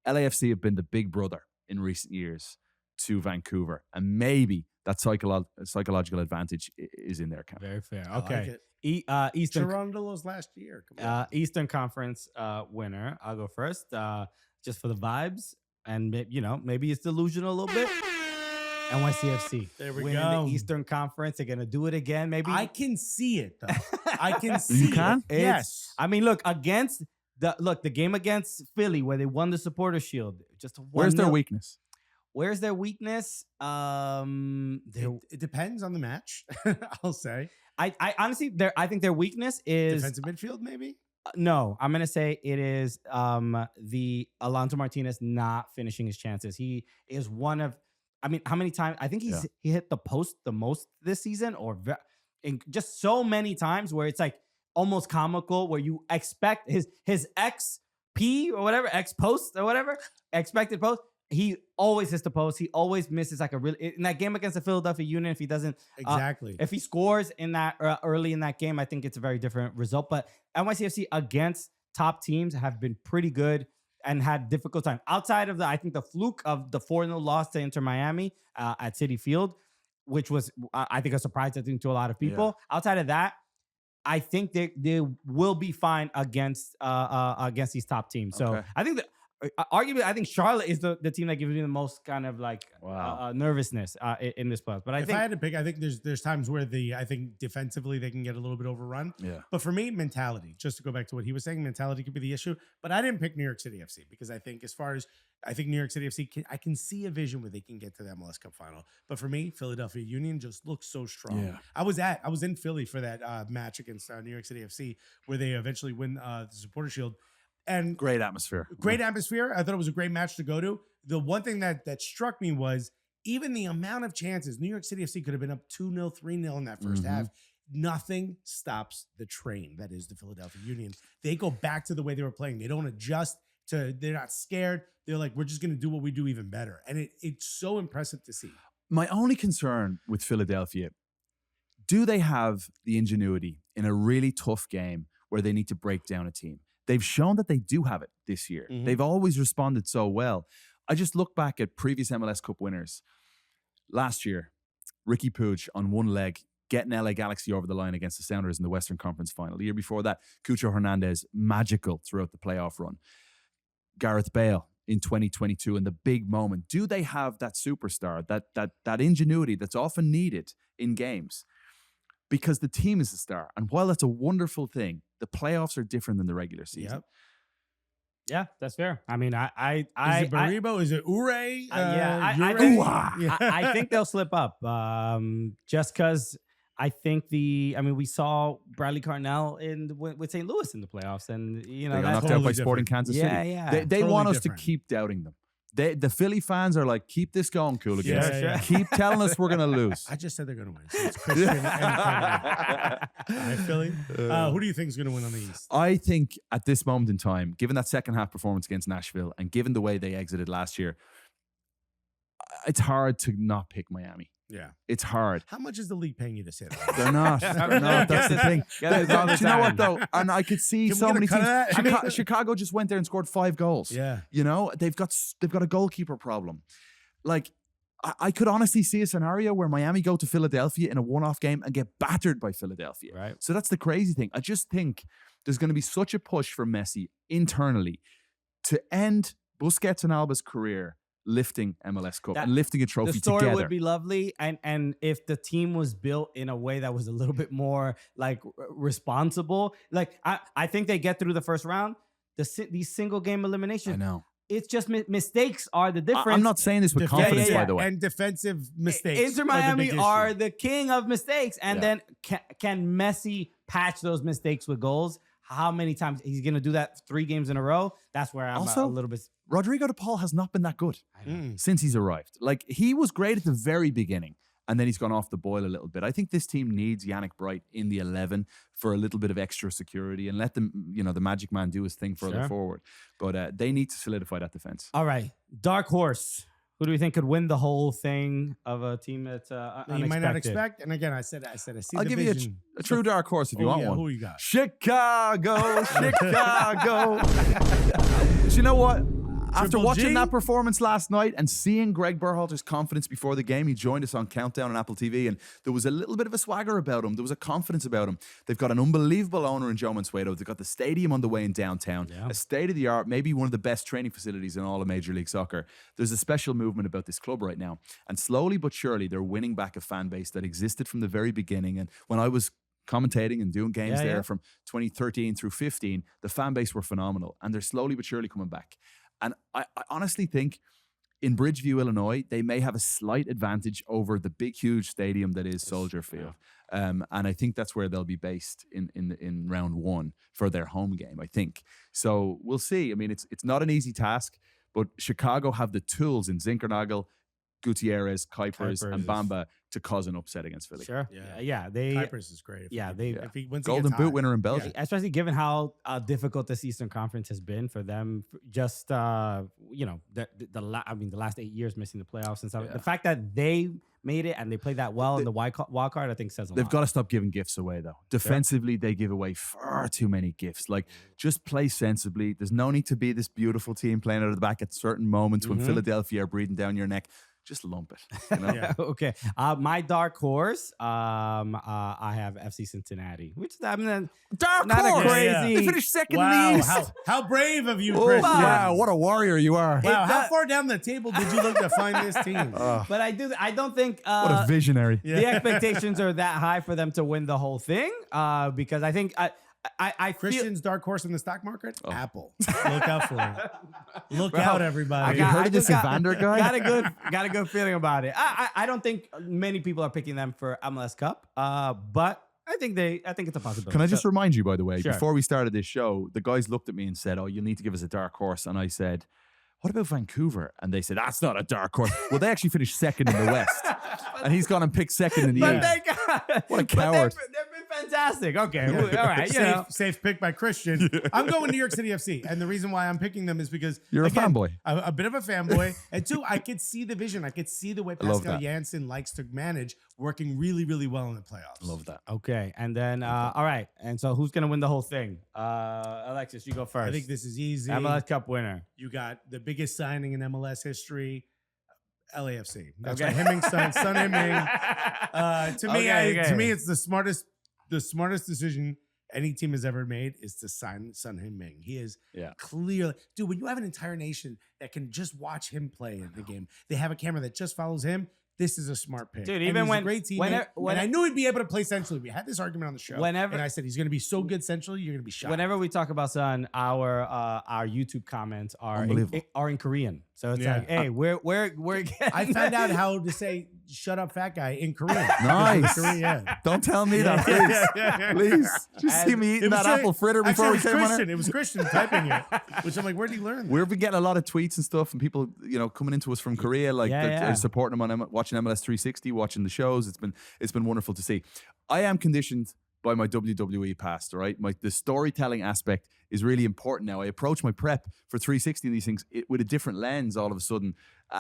LAFC have been the big brother in recent years to Vancouver, and maybe that psychological advantage is in their camp. Very fair. I like Okay. it. Eastern Toronto's last year. Come on. Eastern Conference winner. I'll go first, just for the vibes, and maybe it's delusional a little bit. NYCFC. There we winning go. the Eastern Conference. They're gonna do it again. Maybe I can see it though. I can see can? it. Yes. I mean, look against the game against Philly where they won the Supporter Shield. Just Where's their 1-0. weakness? Where's their weakness? It depends on the match. I'll say I honestly, I think their weakness is defensive midfield, maybe. no. I'm gonna say it is the Alonso Martinez not finishing his chances. He is one of. I mean, how many times? I think he hit the post the most this season, or just so many times where it's like almost comical, where you expect his XP or whatever, X post or whatever, expected post. He always hits the post. He always misses like in that game against the Philadelphia Union. If he doesn't Exactly. if he scores in that early in that game, I think it's a very different result. But NYCFC against top teams have been pretty good and had difficult time. Outside of I think the fluke of the 4-0 loss to Inter Miami at Citi Field, which was I think a surprise to a lot of people. Outside of that, I think they will be fine against these top teams. So Okay. I think that. Arguably, I think Charlotte is the team that gives me the most kind of like nervousness in this playoffs. But I If think I had to pick, I think there's times where I think defensively they can get a little bit overrun. Yeah. But for me, mentality, just to go back to what he was saying, mentality could be the issue. But I didn't pick New York City FC because I think New York City FC, I can see a vision where they can get to the MLS Cup final. But for me, Philadelphia Union just looks so strong. Yeah. I was in Philly for that match against New York City FC where they eventually win the Supporter Shield. And Great atmosphere. great atmosphere. I thought it was a great match to go to. The one thing that struck me was even the amount of chances. New York City FC could have been up 2-0, 3-0 in that first half. Nothing stops the train that is the Philadelphia Union. They go back to the way they were playing. They don't adjust they're not scared. They're like, we're just going to do what we do even better. And it's so impressive to see. My only concern with Philadelphia, do they have the ingenuity in a really tough game where they need to break down a team? They've shown that they do have it this year. Mhm. They've always responded so well. I just look back at previous MLS Cup winners. Last year, Ricky Puig on one leg, getting LA Galaxy over the line against the Sounders in the Western Conference Final. The year before that, Cucho Hernandez, magical throughout the playoff run. Gareth Bale in 2022 in the big moment? Do they have that superstar, that ingenuity that's often needed in games? Because the team is the star. And while that's a wonderful thing, the playoffs are different than the regular season. Yep. Yeah, that's fair. I mean, Is it Baribo? Is it Ure? I think they'll slip up. Just because I think we saw Bradley Carnell with St. Louis in the playoffs, and They got that's knocked out by Sporting Kansas City. Yeah. They Totally want us different. to keep doubting them. The Philly fans are like, keep this going, Cooligans. Yeah. Keep telling us we're going to lose. I just said they're going to win. So it's Christian and Kevin. All right, Philly. Who do you think is going to win on the East? I think at this moment in time, given that second half performance against Nashville and given the way they exited last year, it's hard to not pick Miami. Yeah. It's hard. How much is the league paying you to say that? They're not. They're not. That's the thing. Do you know what though? And I could see Can we so get a many cut of teams. that? Chicago just went there and scored 5 goals. Yeah. You know, they've got a goalkeeper problem. Like, I could honestly see a scenario where Miami go to Philadelphia in a one-off game and get battered by Philadelphia. Right. So that's the crazy thing. I just think there's going to be such a push for Messi internally to end Busquets and Alba's career lifting MLS Cup and lifting a trophy the story together. would be lovely, and if the team was built in a way that was a little bit more like responsible, like I think they get through the first round. These single game eliminations, I know. It's just mistakes are the difference. I'm not saying this with confidence, by the way. And defensive mistakes. Inter Miami are the king of mistakes, and then can Messi patch those mistakes with goals? How many times he's going to do that? 3 games in a row. That's where I'm Also, a little bit. Rodrigo de Paul has not been that good since he's arrived. Like, he was great at the very beginning, and then he's gone off the boil a little bit. I think this team needs Yannick Bright in the 11 for a little bit of extra security and let them, the magic man do his thing further forward. But they need to solidify that defense. All right. Dark horse. Who do we think could win the whole thing of a team that's unexpected? You might not expect. And again, I said I see I'll the give vision. you a true dark horse if you want one. Who you got? Chicago. You know what? After watching that performance last night and seeing Greg Berhalter's confidence before the game, he joined us on Countdown on Apple TV, and there was a little bit of a swagger about him. There was a confidence about him. They've got an unbelievable owner in Joe Mansueto. They've got the stadium on the way in downtown, a state-of-the-art, maybe one of the best training facilities in all of Major League Soccer. There's a special movement about this club right now, and slowly but surely, they're winning back a fan base that existed from the very beginning. And when I was commentating and doing games there from 2013 through 15, the fan base were phenomenal, and they're slowly but surely coming back. And I honestly think in Bridgeview, Illinois, they may have a slight advantage over the big, huge stadium that is Soldier Field. And I think that's where they'll be based in round 1 for their home game, I think. So we'll see. I mean, it's not an easy task, but Chicago have the tools in Zinkernagel, Gutierrez, Kuipers, and Bamba to cause an upset against Philly. Sure. Yeah. Kuipers is great. If he wins Golden Boot winner in Belgium. Especially given how difficult this Eastern Conference has been for them. Just the last 8 years missing the playoffs and stuff. The fact that they made it and they played that well in the wild card, I think says a lot. They've got to stop giving gifts away, though. Defensively, they give away far too many gifts. Like, just play sensibly. There's no need to be this beautiful team playing out of the back at certain moments when Philadelphia are breathing down your neck. Just lump it. You know? Okay. My dark horse, I have FC Cincinnati, which is dark not horse. a crazy. They finished second in Wow, the East. how brave of you, Oh, Christian. wow, what a warrior you are. Wow, how far down the table did you look to find this team? But I don't think What a visionary. the expectations are that high for them to win the whole thing. Because I think I feel Christian's dark horse in the stock market? Apple. Look out for it. Look out, everybody. Have you heard of this Evander guy? got a good feeling about it. I don't think many people are picking them for MLS Cup. But I think it's a possibility. Can I just remind you, by the way, Sure. before we started this show, the guys looked at me and said, "Oh, you need to give us a dark horse." And I said, "What about Vancouver?" And they said, "That's not a dark horse." Well, they actually finished second in the West. And he's gone and picked second in the East. What a coward. They've been fantastic. Okay, all right. Safe pick by Christian. I'm going New York City FC. And the reason why I'm picking them is because You're a fanboy. I'm a bit of a fanboy. And 2, I could see the vision. I could see the way love Pascal that. Janssen likes to manage, working really, really well in the playoffs. Love that. Okay, and then all right, and so who's gonna win the whole thing? Alexis, you go first. I think this is easy. MLS Cup winner. You got the biggest signing in MLS history, LAFC. That's Okay. right. Heung-min Son Heung-min. To me, Okay. to me, it's the smartest decision any team has ever made is to sign Son Heung-min. He is Yeah. clearly, dude, when you have an entire nation that can just watch him play in the game, they have a camera that just follows him. This is a smart pick. Dude, And even he's when- a great teammate. whenever- and I knew he'd be able to play centrally. We had this argument on the show. Whenever- and I said he's going to be so good centrally, you're going to be shocked. Whenever we talk about Son, our YouTube comments are in Korean. So it's Yeah. like, hey, we're getting I found out how to say "shut up, fat guy" in Korean. Nice. Korean, yeah. Don't tell me that, please. Please. Just see me eating It was that so- apple fritter before Actually, we came on Christian. air. It was Christian typing it, which I'm like, where did he learn that? We've been getting a lot of tweets and stuff, and people, coming into us from Korea, like supporting them on watching MLS 360, watching the shows. It's been wonderful to see. I am conditioned by my WWE past, all right? The storytelling aspect is really important now. I approach my prep for 360 and these things with a different lens all of a sudden.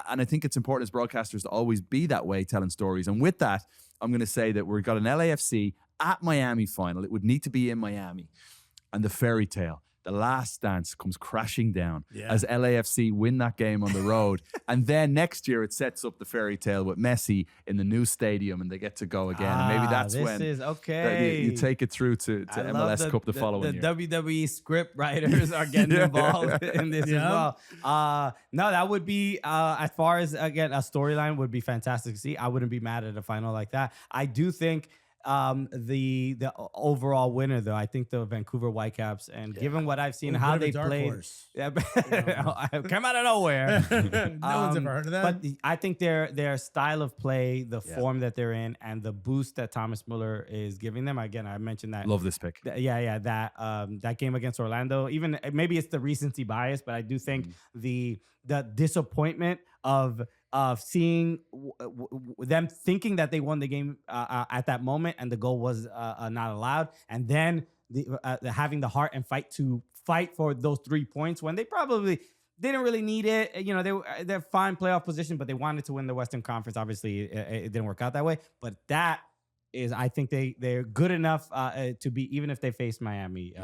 And I think it's important as broadcasters to always be that way, telling stories. And with that, I'm going to say that we've got an LAFC at Miami final. It would need to be in Miami. And the fairy tale, the last dance comes crashing down as LAFC win that game on the road. And then next year it sets up the fairy tale with Messi in the new stadium and they get to go again. And maybe that's when you take it through to MLS Cup the following year. The WWE script writers are getting involved in this as well. No, that would be, as far as, again, a storyline would be fantastic to see. I wouldn't be mad at a final like that. I do think the overall winner, though, I think the Vancouver Whitecaps, and given what I've seen, how they played, come out of nowhere. No one's ever heard of that. But I think their style of play, the form that they're in, and the boost that Thomas Muller is giving them. Again, I mentioned that. Love this pick. That game against Orlando. Even maybe it's the recency bias, but I do think the disappointment of seeing them thinking that they won the game at that moment and the goal was not allowed, and then having the heart and fight for those 3 points when they probably didn't really need it. They're fine playoff position, but they wanted to win the Western Conference. Obviously, it didn't work out that way, but that is, I think they're good enough to be, even if they face Miami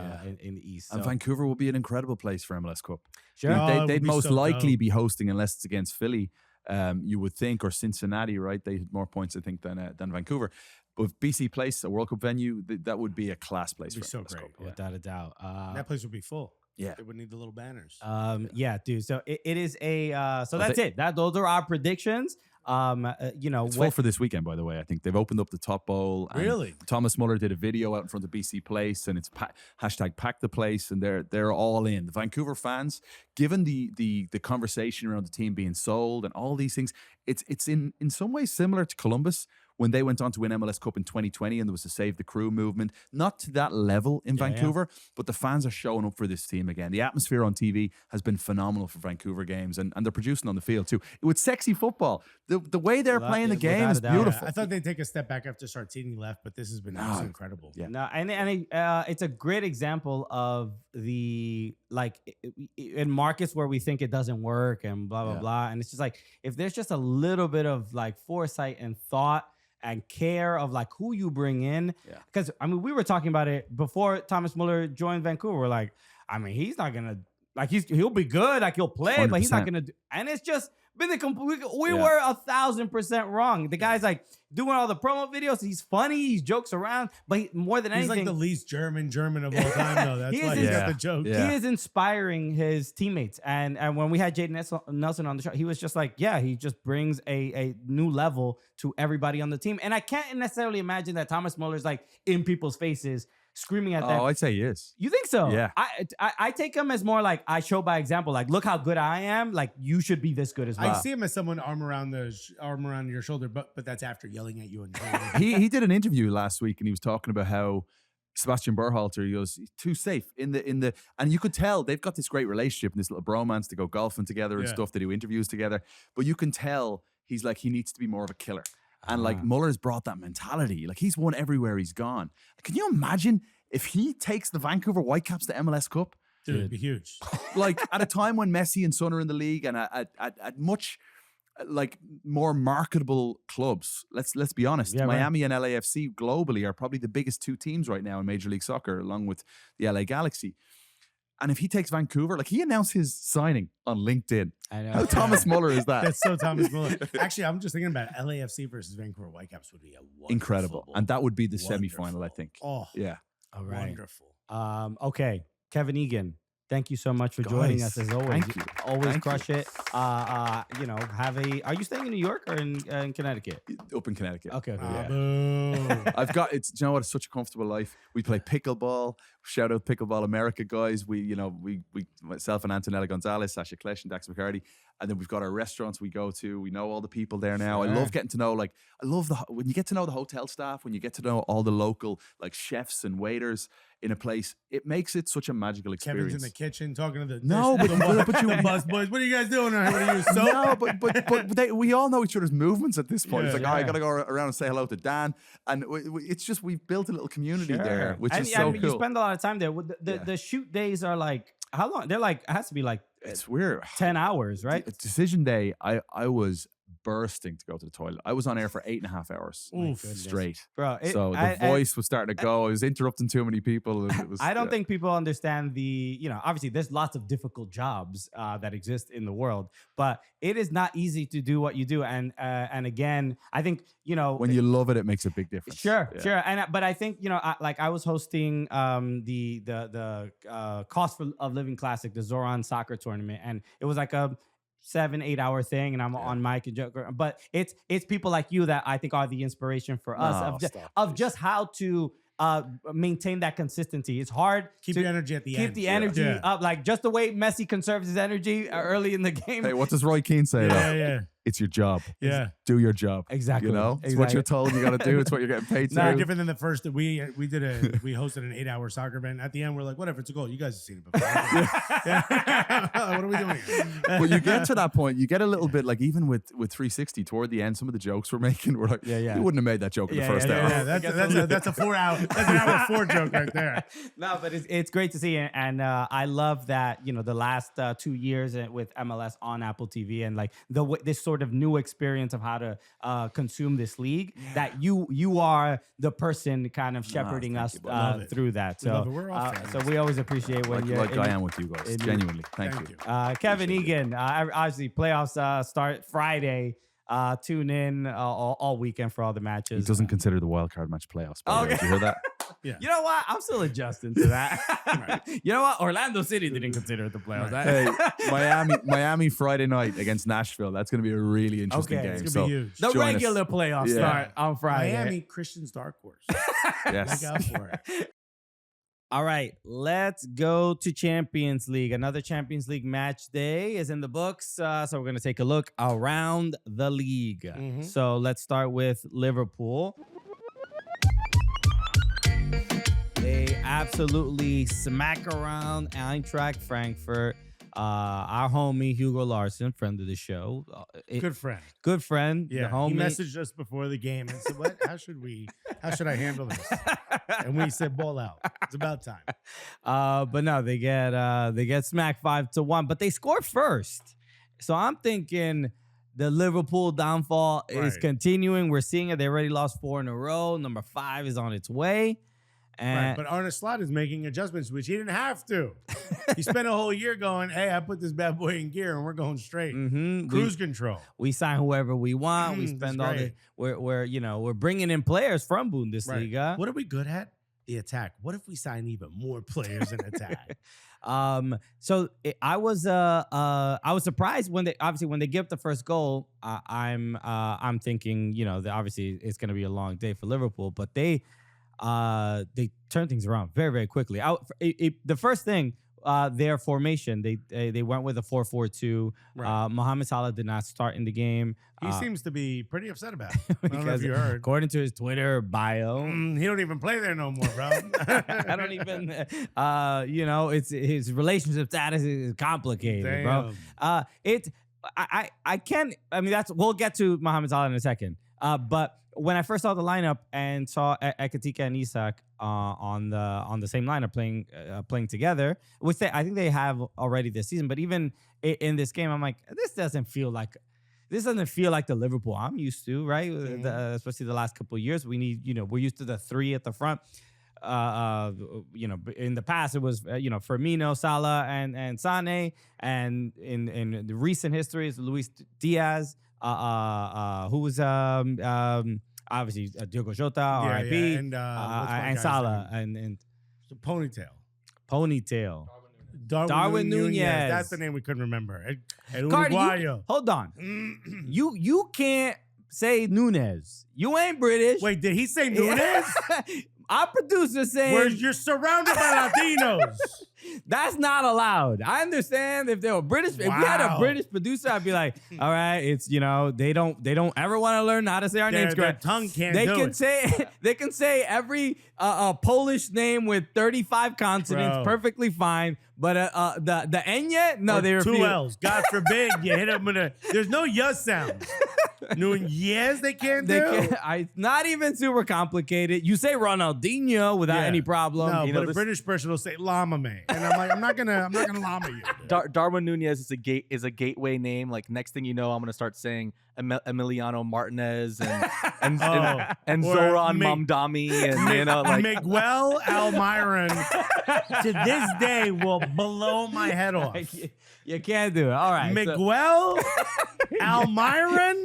in the East. So. And Vancouver will be an incredible place for MLS Cup. Sure. They'd most likely be hosting unless it's against Philly, you would think, or Cincinnati, right? They had more points, I think, than Vancouver. But BC Place, a World Cup venue, that would be a class place for MLS Cup. Without a doubt. That place would be full. Yeah. They would need the little banners. Yeah, dude. So it is so that's it. Those are our predictions. It's full for this weekend, by the way. I think they've opened up the Top Bowl. Really? Thomas Muller did a video out in front of BC Place, and it's hashtag pack the place, and they're all in. The Vancouver fans, given the conversation around the team being sold and all these things, it's in some ways similar to Columbus when they went on to win MLS Cup in 2020 and there was a Save the Crew movement. Not to that level in Vancouver, but the fans are showing up for this team again. The atmosphere on TV has been phenomenal for Vancouver games, and they're producing on the field too. With sexy football, the way they're playing the game is beautiful. I thought they'd take a step back after Sartini left, but this has been absolutely incredible. Yeah. No, and it's a great example of the, like, in markets where we think it doesn't work and blah, blah, blah. And it's just like, if there's just a little bit of like foresight and thought and care of like who you bring in. Because, I mean, we were talking about it before Thomas Muller joined Vancouver. We're like, I mean, he's not going to, like, he'll be good, like he'll play, 100%. But he's not going to do, and it's just been the complete, we were 1,000% wrong. The guy's like doing all the promo videos. He's funny. He jokes around, but more than anything, he's like the least German of all time, though. That's why he's got the joke. He is inspiring his teammates. And when we had Jaden Nelson on the show, he was just like, he just brings a new level to everybody on the team. And I can't necessarily imagine that Thomas Muller's like in people's faces screaming at them. Oh, I'd say he is. You think so? Yeah. I take him as more like, I show by example. Like, look how good I am. Like, you should be this good as well. I see him as someone arm around your shoulder, but that's after yelling at you. And he did an interview last week, and he was talking about how Sebastian Berhalter, he goes, he's too safe in the, and you could tell they've got this great relationship and this little bromance to go golfing together and stuff. They do interviews together, but you can tell he's like, he needs to be more of a killer. And like Muller's brought that mentality. Like, he's won everywhere he's gone. Can you imagine if he takes the Vancouver Whitecaps to MLS Cup? Dude, it'd be huge. Like, at a time when Messi and Son are in the league and at much like more marketable clubs. Let's be honest. Miami and LAFC globally are probably the biggest two teams right now in Major League Soccer, along with the LA Galaxy. And if he takes Vancouver, like, he announced his signing on LinkedIn. I know. How Thomas Muller is that? That's so Thomas Muller. Actually, I'm just thinking about LAFC versus Vancouver Whitecaps would be a wonderful incredible. football. And that would be the semifinal, I think. Oh, yeah. All right. Wonderful. Okay, Kevin Egan. Thank you so much for joining Guys, us as always. thank you. Always Thank crush it. You know, are you staying in New York or in Connecticut? Up in Connecticut. Okay. Ah, Yeah. boo. I've got it's. You know what? It's such a comfortable life. We play pickleball. Shout out Pickleball America guys. We myself and Antonella Gonzalez, Sasha Klesch, and Dax McCarty, and then we've got our restaurants we go to. We know all the people there now. I Sure. love getting to know. I love when you get to know the hotel staff, when you get to know all the local chefs and waiters in a place. It makes it such a magical experience. Kevin's in the kitchen talking to the No, but the bus boys. What are you guys doing? What are you soap? No, but we all know each other's movements at this point. Yeah. It's like, I got to go around and say hello to Dan. And it's just, we've built a little community there, which is so You cool. spend a lot of time there. The shoot days are like, how long? They're like, it has to be like It's weird. 10 hours, right? Decision day, I was bursting to go to the toilet. I was on air for 8.5 hours Oof. straight. Bro, So the voice was starting to go. I was interrupting too many people. And it was, I don't think people understand obviously there's lots of difficult jobs that exist in the world, but it is not easy to do what you do. And again, I think, when you love it, it makes a big difference. Sure. Yeah. But I think, I was hosting the Cost of Living Classic, the Zoran soccer tournament, and it was like a 7-8 hour thing, and I'm on mic and joke. But it's people like you that I think are the inspiration for us of just how to maintain that consistency. It's hard Keep to the energy at the end. keep the energy Yeah. up, like just the way Messi conserves his energy early in the game. Hey, what does Roy Keane say? Yeah, though? yeah. It's your job. Yeah. Do your job. Exactly. You know? It's Exactly. what you're told you got to do. It's what you're getting paid to No do. different than the first that we hosted an 8-hour soccer event. At the end, we're like, whatever, it's a goal. You guys have seen it before. Yeah. What are we doing here? But you get to that point, you get a little bit like, even with 360 toward the end, some of the jokes we're making, we're like, Yeah. you wouldn't have made that joke in the first hour. Yeah, that's a 4 hour. That's an hour 4 joke right there. No, but it's great to see, and I love that the last 2 years with MLS on Apple TV, and like this sort of new experience of how to consume this league. That you are the person kind of shepherding us Love it. through that. We love So it. We're all fans. so we always appreciate when you're Like I am with you guys. Genuinely. Thank you. Kevin Egan. Obviously, playoffs start Friday. Tune in all weekend for all the matches. He doesn't consider the wild card match playoffs. By the way. Okay. Did you hear that? Yeah. You know what? I'm still adjusting to that. You know what? Orlando City didn't consider it the playoffs. Hey, Miami Friday night against Nashville. That's going to be a really interesting Okay, game. it's gonna be huge. The join us. regular playoffs Yeah. start on Friday. Miami Christian's dark horse. Yes. Look out for it. All right, let's go to Champions League. Another Champions League match day is in the books. So we're going to take a look around the league. Mhm. So let's start with Liverpool. They absolutely smack around Eintracht Frankfurt. Our homie Hugo Larson, friend of the show. Good friend. Good friend. Yeah. The homie. He messaged us before the game and said, "What? How should I handle this?" And we said, "Ball out. It's about time." But no, they get smacked 5-1, but they scored first. So I'm thinking the Liverpool downfall is Right. continuing. We're seeing it. They already lost 4 in a row. Number 5 is on its way. And Right, but Arne Slot is making adjustments, which he didn't have to. He spent a whole year going, "Hey, I put this bad boy in gear, and we're going straight, cruise control." we sign whoever we want. We That's spend all the great. we're bringing in players from Bundesliga. What are we good at? The attack. What if we sign even more players in attack? I was surprised when they give up the first goal. I'm thinking, that obviously it's going to be a long day for Liverpool, but they turn things around very, very quickly. The first thing, their formation, they went with a 4-4-2. Right. Mohamed Salah did not start in the game. He seems to be pretty upset about it. I don't know if you heard. According to his Twitter bio, He don't even play there no more, bro. I don't even, it's his relationship status is complicated, bro. I can't. I mean, we'll get to Mohamed Salah in a second. But when I first saw the lineup and saw Ekatika and Isak on the same lineup playing together, which I think they have already this season, but even in this game, I'm like, this doesn't feel like the Liverpool I'm used to, right? Especially the last couple of years, we're used to the 3 at the front. In the past it was Firmino, Salah, and Sane, and in the recent history it's Luis Diaz, who was obviously Diogo Jota, RIP, and and Salah, and The ponytail. Ponytail. Darwin Nunez. That's the name we couldn't remember. El Cardi, Uruguayo. hold on. You can't say Nunez. You ain't British. Wait, did he say Nunez? Our producer saying Where you're surrounded by Latinos. that's not allowed. I understand if they were British. If we had a Wow. British producer, I'd be like, all right, it's they don't ever want to learn how to say our names Their correct. tongue can't They do can it. say they can say every Polish name with 35 consonants Bro. perfectly fine, but the Enya, no, Or they refuse. 2 L's. God forbid you hit them with a. There's no yes sound. Nunez they can't They do. it's not even super complicated. You say Ronaldinho without Yeah. any problem. No, you but know, a this- British person will say Llama me, and I'm like, I'm not gonna llama you. dude. Darwin Nunez is a gateway name. Like next thing you know, I'm gonna start saying Emiliano Martinez and Or Zoran Mig- Mamdani and like Miguel Almiron to this day will blow my head off. you can't do it. All right. Miguel Almiron,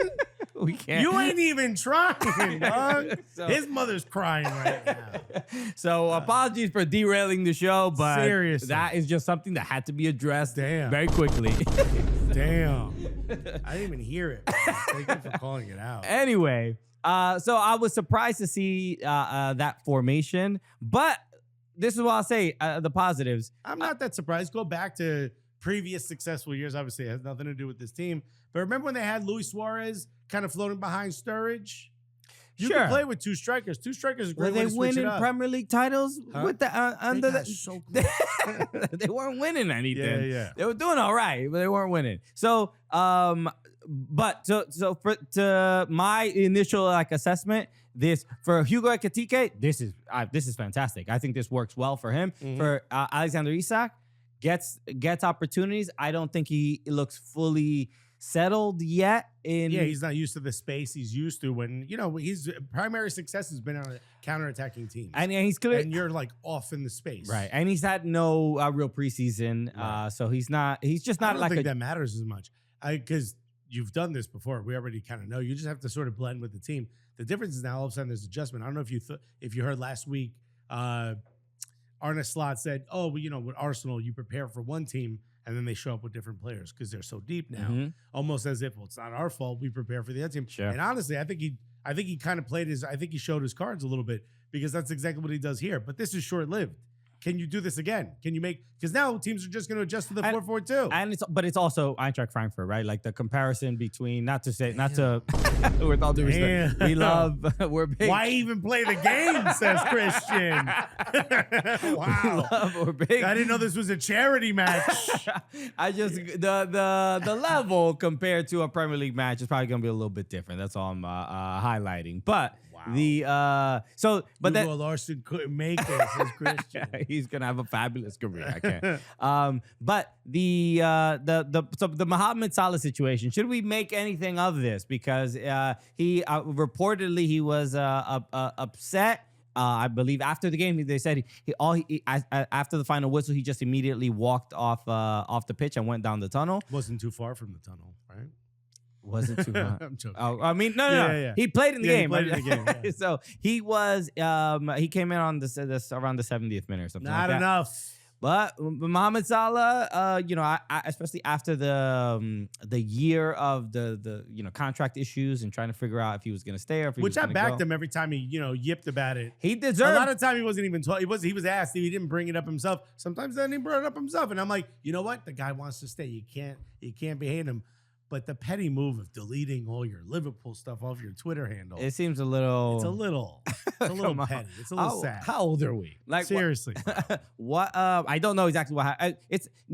We can't. you ain't even trying, dog. So- His mother's crying right now. So apologies for derailing the show, but Seriously. that is just something that had to be addressed Damn. very quickly. Damn, I didn't even hear it. Man. Thank you for calling it out. Anyway, so I was surprised to see that formation, but this is what I'll say, the positives. I'm not that surprised. Go back to previous successful years. Obviously, it has nothing to do with this team. But remember when they had Luis Suarez kind of floating behind Sturridge? You Sure. can play with 2 strikers. 2 strikers is a Were great way they to switch it winning up. Premier League titles Huh? with the under got the? so close. They weren't winning anything. Yeah. They were doing all right, but they weren't winning. So, but to my initial assessment, this for Hugo Ekitike, this is fantastic. I think this works well for him. Mhm. For Alexander Isak, gets opportunities. I don't think he looks fully settled yet. Yeah, he's not used to the space he's used to when, his primary success has been on a counterattacking team. and he's clear. And you're like off in the space. Right, and he's had no real preseason, Right. so he's just I not don't like think a that matters as much. Because you've done this before. We already kind of know. You just have to sort of blend with the team. The difference is now all of a sudden there's adjustment. I don't know if you heard last week, Arne Slot said, "Oh, well, with Arsenal, you prepare for one team, and then they show up with different players because they're so deep now, Mhm. almost as if, well, it's not our fault. We prepare for the other team." Sure. And honestly, I think he kind of played I think he showed his cards a little bit because that's exactly what he does here. But this is short lived. Can you do this again? Can you because now teams are just going to adjust to the 4-4-2. And it's also Eintracht Frankfurt, right? Like the comparison between not to with all due respect, Damn. we're big. Why even play the game? Says Christian. Wow. We're big. I didn't know this was a charity match. I just the level compared to a Premier League match is probably gonna be a little bit different. That's all I'm highlighting. But Hugo Larson couldn't make it, says Christian. he's gonna have a fabulous career. I can't. But the Mohamed Salah situation. Should we make anything of this? Because he reportedly he was upset. I believe after the game they said after the final whistle he just immediately walked off the pitch and went down the tunnel. Wasn't too far from the tunnel, right? Wasn't too much. I'm joking. Oh, I mean, no. Yeah. He played in the Yeah, he game. played in the game, yeah. So he was. He came in on this around the 70th minute or something. Not like that. enough. But Mohamed Salah, I especially after the year of the contract issues and trying to figure out if he was going to stay or if he Which was I going to backed go. him every time he, yipped about it. He A deserved. lot of time he wasn't even told. He was asked. He didn't bring it up himself. Sometimes then he brought it up himself, and I'm like, you know what? The guy wants to stay. You can't be hating him. But the petty move of deleting all your Liverpool stuff off your Twitter handle, It seems a little. it's a little Come on. petty. It's a little sad. How old are we? Like what- Seriously. what? I don't know exactly what happened.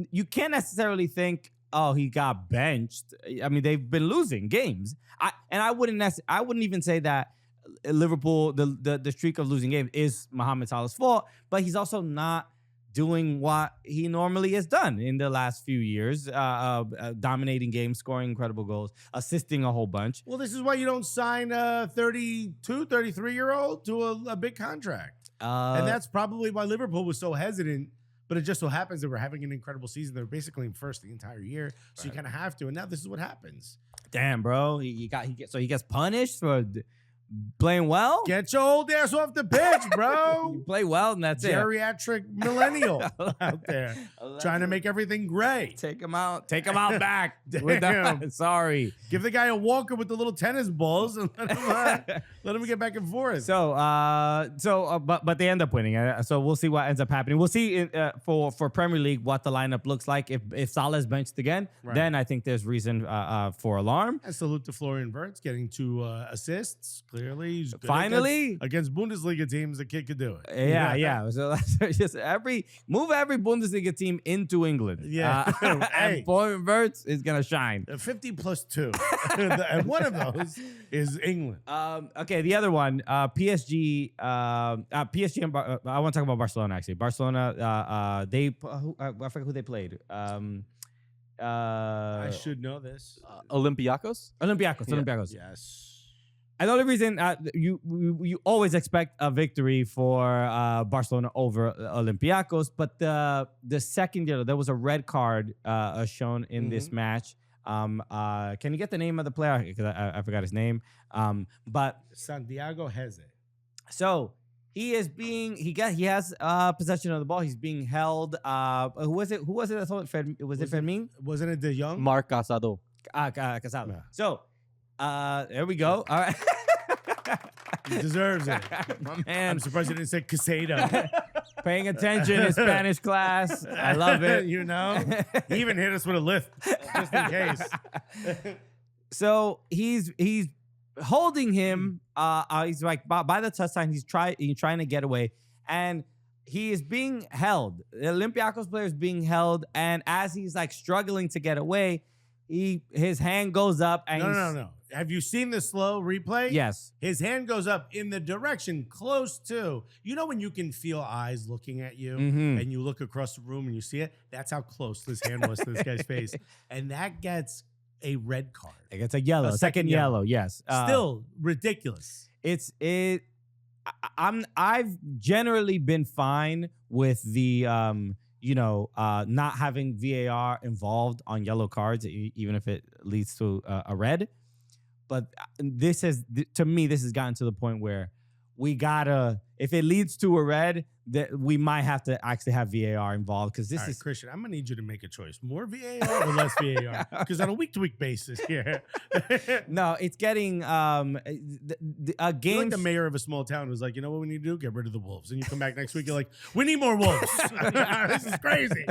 You can't necessarily think, oh, he got benched. I mean, they've been losing games. I wouldn't even say that Liverpool, the streak of losing games is Mohamed Salah's fault, but he's also not doing what he normally has done in the last few years, dominating games, scoring incredible goals, assisting a whole bunch. Well, this is why you don't sign a 32, 33-year-old to a big contract. And that's probably why Liverpool was so hesitant. But it just so happens that we're having an incredible season. They're basically in first the entire year. So you kind of have to. And now this is what happens. Damn, bro. He gets punished for playing well. Get your old ass off the pitch, bro. You play well, and that's Geriatric millennial out there trying to make everything gray. Take him out. Take him out back. Damn. Sorry. Give the guy a walker with the little tennis balls and let him get back and forth. But they end up winning. So we'll see what ends up happening. We'll see for Premier League what the lineup looks like. If Salah's benched again, then I think there's reason for alarm. And salute to Florian Wirtz getting 2 assists. Clearly, he's good Finally, against Bundesliga teams, the kid could do it. Yeah. So just move every Bundesliga team into England. Yeah. And Florian Wirtz is gonna shine. 50 plus 2, and one of those is England. Okay, the other one, PSG. PSG. And I want to talk about Barcelona. Actually, Barcelona. I forget who they played. I should know this. Olympiacos? Olympiacos. Yes. And the only reason you always expect a victory for Barcelona over Olympiacos, but the second yellow, there was a red card shown in this match. Can you get the name of the player? Because I forgot his name. But Santiago Heze. So he is being he has possession of the ball. He's being held. Who was it? Was it Fermin? Wasn't it De Jong? Marc Casado. Casado. Yeah. So there we go. All right. He deserves it. My man. I'm surprised you didn't say Casado. Paying attention in Spanish class. I love it. You know? He even hit us with a lift, just in case. So he's holding him. He's like by the touchline. He's trying to get away, and he is being held. The Olympiacos player is being held, and as he's like struggling to get away, his hand goes up. And No. Have you seen the slow replay? Yes. His hand goes up in the direction close to, you know, when you can feel eyes looking at you and you look across the room and you see it? That's how close this hand was to this guy's face. And that gets a red card. It gets a yellow. A Second yellow. Yes. Still ridiculous. I've generally been fine with the not having VAR involved on yellow cards, even if it leads to a red. But to me, this has gotten to the point where we gotta, if it leads to a red, that we might have to actually have VAR involved, because this is Christian. I'm gonna need you to make a choice: more VAR or less VAR? Because on a week-to-week basis here, no, it's getting a game. like the mayor of a small town who's like, you know what we need to do? Get rid of the wolves. And you come back next week, you're like, we need more wolves. This is crazy.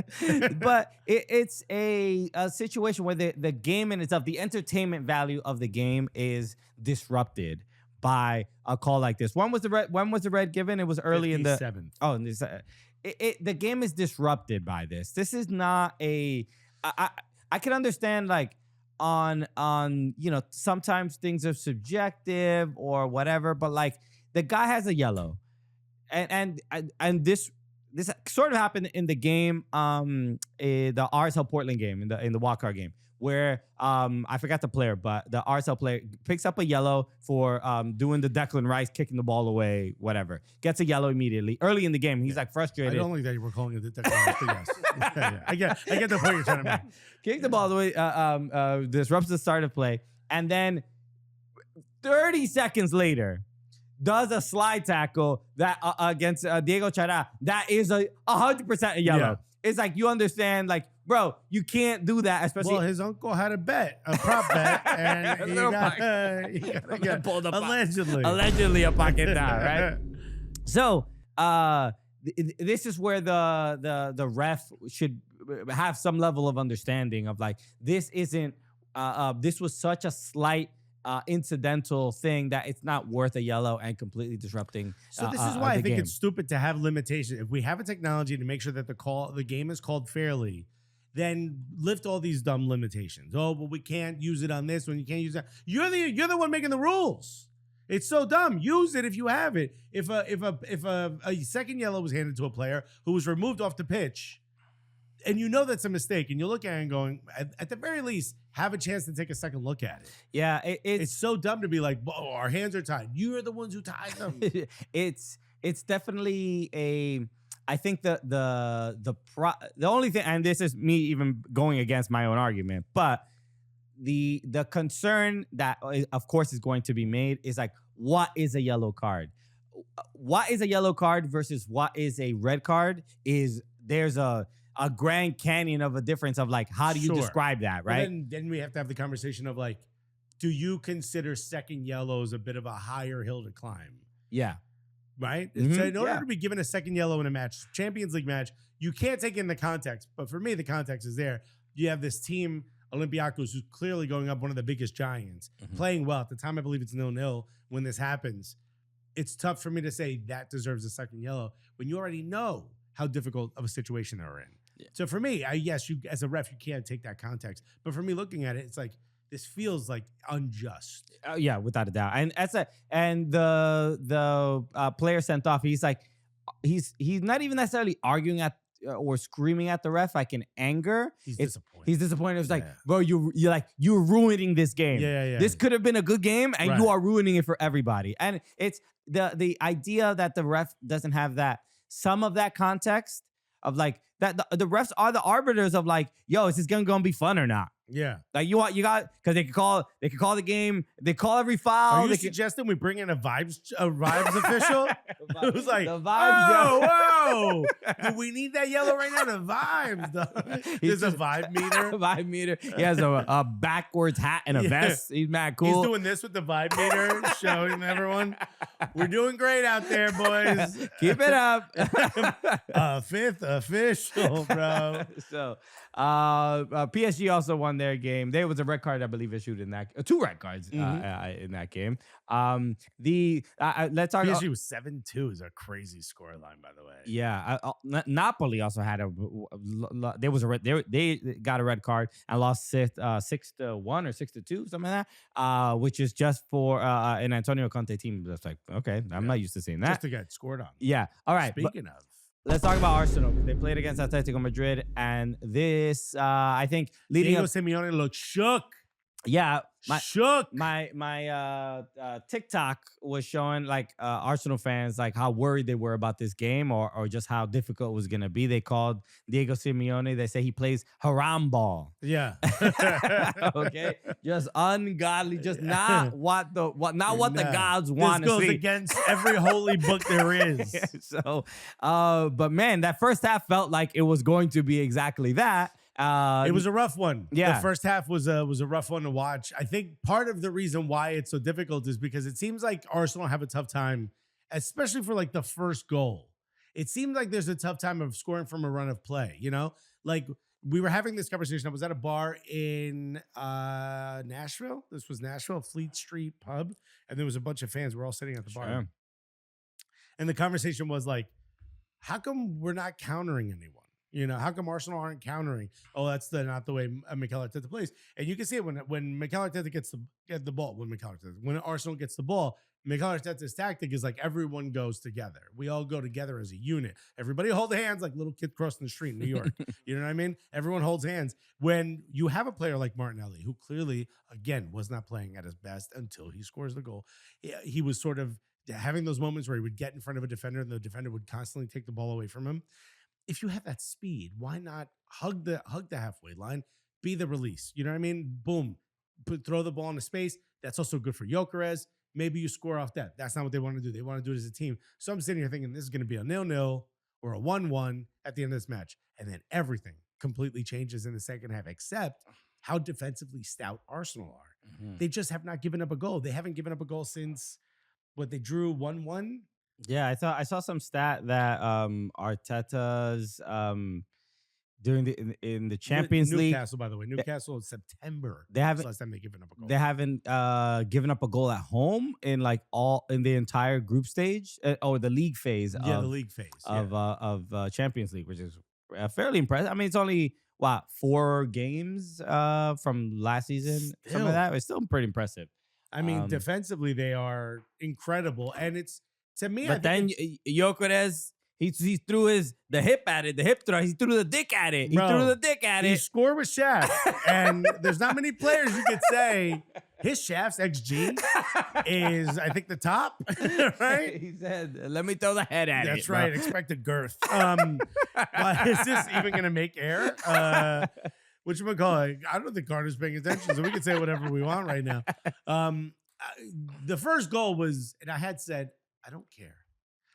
But it's a situation where the game in itself, the entertainment value of the game, is disrupted by a call like this. When was the red given? It was early in the 57th. Oh, and the game is disrupted by this. This is not I can understand, like, on sometimes things are subjective or whatever, but like the guy has a yellow, and this sort of happened in the game, the RSL Portland game, in the wildcard game, where I forgot the player, but the RSL player picks up a yellow for doing the Declan Rice, kicking the ball away, whatever. Gets a yellow immediately. Early in the game, he's like frustrated. I don't like that you were calling it the Declan Rice, but yes. Yeah. I get the point you're trying to make. Kick the ball away, disrupts the start of play, and then 30 seconds later, does a slide tackle that against Diego Chara. That is 100% a yellow. Yeah. It's like, you understand, like, bro, you can't do that, especially. Well, his uncle had a prop bet, and he got pulled up. Allegedly a pocket down, right? So, this is where the ref should have some level of understanding of, like, this isn't. This was such a slight incidental thing that it's not worth a yellow and completely disrupting. So this is why I think game. it's stupid to have limitations. If we have a technology to make sure that the game is called fairly, then lift all these dumb limitations. Oh, well, we can't use it on this one. You can't use that. You're the one making the rules. It's so dumb. Use it if you have it. If a second yellow was handed to a player who was removed off the pitch, and you know that's a mistake, and you look at it and going, at the very least, have a chance to take a second look at it. Yeah, it's so dumb to be like, oh, our hands are tied. You're the ones who tied them. It's definitely I think the only thing, and this is me even going against my own argument, but the concern that, of course, is going to be made is like, what is a yellow card. What is a yellow card versus what is a red card there's a Grand Canyon of a difference of like, how do you Sure. describe that, right? Then we have to have the conversation of like, do you consider second yellows a bit of a higher hill to climb? Yeah. Right? Mhm, So in order yeah. to be given a second yellow in a match, Champions League match, you can't take in the context. But for me, the context is there. You have this team, Olympiacos, who's clearly going up one of the biggest giants, playing well. At the time, I believe it's 0-0 when this happens. It's tough for me to say that deserves a second yellow when you already know how difficult of a situation they're in. Yeah. So for me, yes, you as a ref, you can't take that context. But for me, looking at it, it's like, this feels like unjust. Yeah, without a doubt. And the player sent off. He's like, he's not even necessarily arguing at or screaming at the ref like in anger. He's It's- disappointed. He's disappointed. It's like, Yeah. bro, you're ruining this game. Yeah. This could have been a good game, and Right. you are ruining it for everybody. And it's the idea that the ref doesn't have some of that context of like that the refs are the arbiters of like, yo, is this gonna be fun or not? Yeah. Like you got because they could call the game. They call every foul. Are you they suggesting we bring in a vibes official? Who's like, The vibes, whoa, do we need that yellow right now? The vibes, though. There's a vibe meter. Vibe meter. He has a backwards hat and a Yeah. vest. He's mad cool. He's doing this with the vibe meter, showing everyone we're doing great out there, boys. Keep it up. Fifth official, bro. So, PSG also won their game. There was a red card, I believe, issued in that. Two red cards in that game. Let's talk. PSG was 7-2 is a crazy scoreline, by the way. Yeah, Napoli also had there was a red. They got a red card and lost 6-1 or 6-2, something like that. Which is just for an Antonio Conte team. That's like, okay, I'm not used to seeing that. Just to get scored on. Yeah. All right. Speaking of. Let's talk about Arsenal. They played against Atletico Madrid, and this, I think, leading Diego up. Simeone looked shook. Yeah, Shook. my TikTok was showing like Arsenal fans like how worried they were about this game or just how difficult it was gonna be. They called Diego Simeone. They say he plays haram ball. Yeah. Okay, just ungodly, just not what the gods want This to goes see. against every holy book there is. So, but man, that first half felt like it was going to be exactly that. It was a rough one. Yeah. The first half was a rough one to watch. I think part of the reason why it's so difficult is because it seems like Arsenal have a tough time, especially for like the first goal. It seems like there's a tough time of scoring from a run of play, you know? Like we were having this conversation. I was at a bar in Nashville. This was Nashville, Fleet Street Pub. And there was a bunch of fans. We're all sitting at the bar. Sure. And the conversation was like, how come we're not countering anyone? You know, how come Arsenal aren't countering? Oh, that's not the way Mikel Arteta plays. And you can see it when Mikel Arteta gets the ball. When Arsenal gets the ball, Mikel Arteta's tactic is like everyone goes together. We all go together as a unit. Everybody hold hands like little kids crossing the street in New York. You know what I mean? Everyone holds hands. When you have a player like Martinelli, who clearly, again, was not playing at his best until he scores the goal, he was sort of having those moments where he would get in front of a defender and the defender would constantly take the ball away from him. If you have that speed, why not hug the halfway line, be the release? You know what I mean? Boom, throw the ball into space. That's also good for Gyökeres. Maybe you score off that. That's not what they want to do. They want to do it as a team. So I'm sitting here thinking this is going to be a 0-0 or a 1-1 at the end of this match. And then everything completely changes in the second half, except how defensively stout Arsenal are. Mhm. They just have not given up a goal. They haven't given up a goal since they drew 1-1. Yeah, I saw some stat that Arteta's during in the Champions League, Newcastle, by the way. Newcastle in September. They haven't- was the last time they given up a goal. they haven't given up a goal at home in the entire group stage or the league phase the of league phase of Champions League, which is fairly impressive. I mean, it's only 4 games from last season, something Still. like that. It's still pretty impressive. I mean, defensively they are incredible, and it's to me. But then Gyökeres, he threw the hip at it, the hip thrust. He threw the dick at it. He Bro, threw the dick at he it. scored with shaft, and there's not many players you could say his shaft's XG is, I think, the top. Right? He said, "Let me throw the head at it." That's bro. right. Expected girth. But is this even going to make air? Whatchamacallit? I don't think Carter's paying attention, so we can say whatever we want right now. the first goal was, and I had said, I don't care.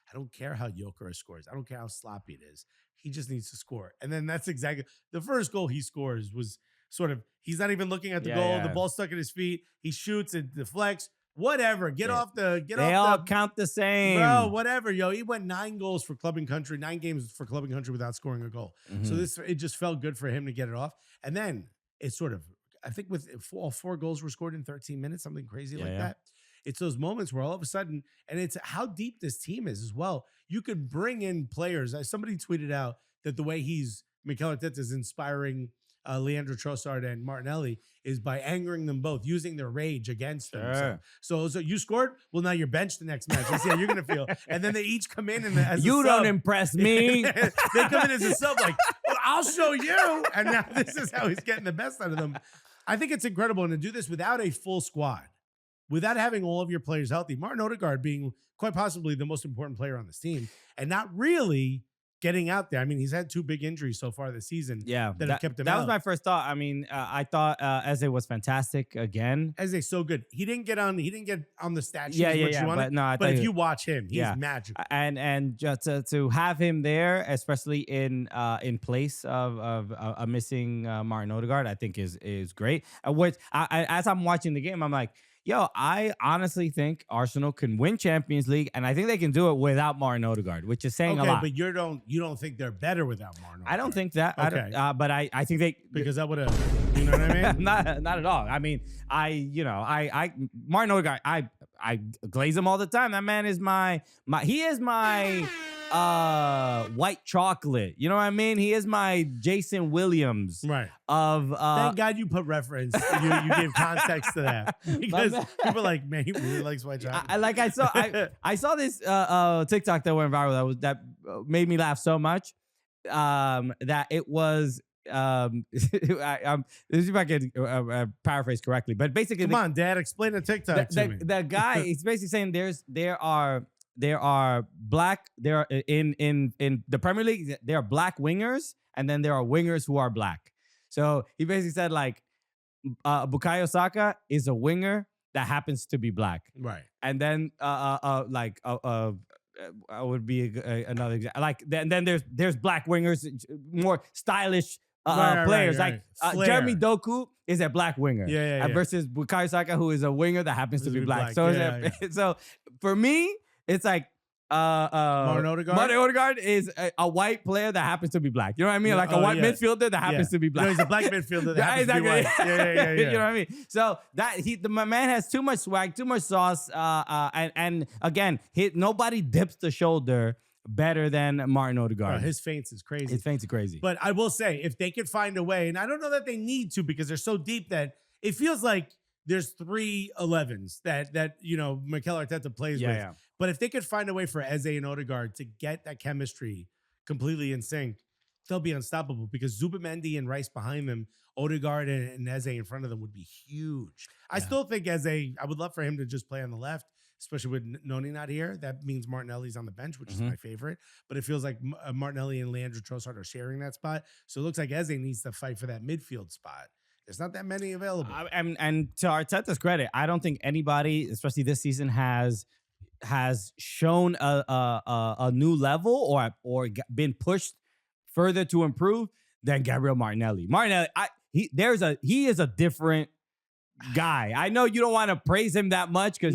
I don't care how Gyökeres scores. I don't care how sloppy it is. He just needs to score. And then that's exactly the first goal he scores was sort of, he's not even looking at the goal. The ball's stuck at his feet. He shoots, it deflects. Whatever. Get off the. They all count the same, bro. Whatever, yo. He went 9 goals for club and country, 9 games for club and country without scoring a goal. So it just felt good for him to get it off. And then it sort of, I think with all 4 goals were scored in 13 minutes, something crazy like that. It's those moments where all of a sudden, and it's how deep this team is as well. You could bring in players. Somebody tweeted out that the way Mikel Arteta is inspiring Leandro Trossard and Martinelli is by angering them both, using their rage against them. So you scored? Well, now you're benched the next match. Let's see how you're going to feel. And then they each come in as you a don't sub. Impress me. They come in as a sub like, well, I'll show you. And now this is how he's getting the best out of them. I think it's incredible. And to do this without a full squad, without having all of your players healthy, Martin Odegaard being quite possibly the most important player on this team and not really getting out there. I mean, he's had 2 big injuries so far this season. That have kept him out. That was my first thought. I mean, I thought Eze was fantastic again. Eze's so good. He didn't get on the stat sheet. But if you watch him, he's magical. And just to have him there, especially in place of a missing Martin Odegaard, I think is great. Which as I'm watching the game, I'm like, yo, I honestly think Arsenal can win Champions League, and I think they can do it without Martin Odegaard, which is saying a lot. But you don't think they're better without Martin Odegaard? I don't think that. Okay. But I think they, because that would have, you know what I mean? not at all. I mean, Martin Odegaard, I glaze him all the time. That man is he is my white chocolate. You know what I mean? He is my Jason Williams. Right. Thank God you put reference. You gave context to that. Because people are like, man, he really likes white chocolate. I saw this TikTok that went viral that made me laugh so much that it was this is if I can paraphrase correctly, but basically, come on, Dad, explain the TikTok to me. The guy is basically saying there are black in the Premier League, there are black wingers, and then there are wingers who are black. So he basically said like Bukayo Saka is a winger that happens to be black, right? And then would be another example. Like then there's black wingers, more stylish players. Right. Like Jeremy Doku is a black winger, versus Bukayo Saka, who is a winger that happens to be black. So so for me, it's like Martin Odegaard is a white player that happens to be black. You know what I mean? Like a white midfielder that happens to be black. No, he's a black midfielder that happens to be white. Yeah. You know what I mean? So that my man has too much swag, too much sauce, and again, nobody dips the shoulder better than Martin Odegaard. His feints is crazy. His feints are crazy. But I will say, if they could find a way, and I don't know that they need to because they're so deep that it feels like there's 3 11s that Mikel Arteta plays with. Yeah. But if they could find a way for Eze and Odegaard to get that chemistry completely in sync, they'll be unstoppable because Zubimendi and Rice behind them, Odegaard and Eze in front of them would be huge. I still think Eze, I would love for him to just play on the left, especially with Noni not here. That means Martinelli's on the bench, which is my favorite. But it feels like Martinelli and Leandro Trossard are sharing that spot. So it looks like Eze needs to fight for that midfield spot. There's not that many available. And to Arteta's credit, I don't think anybody, especially this season, has shown a new level or been pushed further to improve than Gabriel Martinelli. Martinelli, he is a different guy. I know you don't want to praise him that much because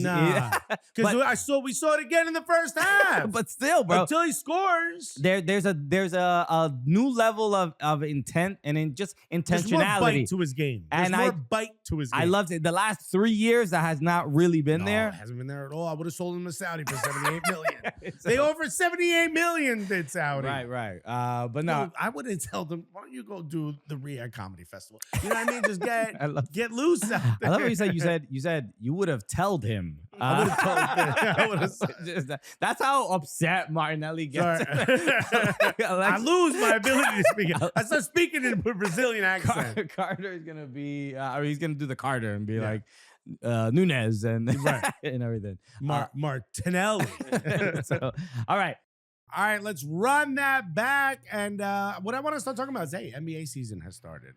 we saw it again in the first half. But still, bro, until he scores, there's a new level of intent and just intentionality. There's more bite to his game. I loved it. The last 3 years that has not really been there. It hasn't been there at all. I would have sold him to Saudi for $78 million. They offered $78 million to Saudi. Right. But no, I would have told them, why don't you go do the Riyadh Comedy Festival? You know what I mean? Just get loose out there. I love what you said you would have told him. I would have told him. That's how upset Martinelli gets. I lose my ability to speak. I start speaking in a Brazilian accent. Carter is gonna be, he's gonna do the Carter and be like Nunez and and everything. Martinelli. All right. All right, let's run that back. And what I want to start talking about is, NBA season has started.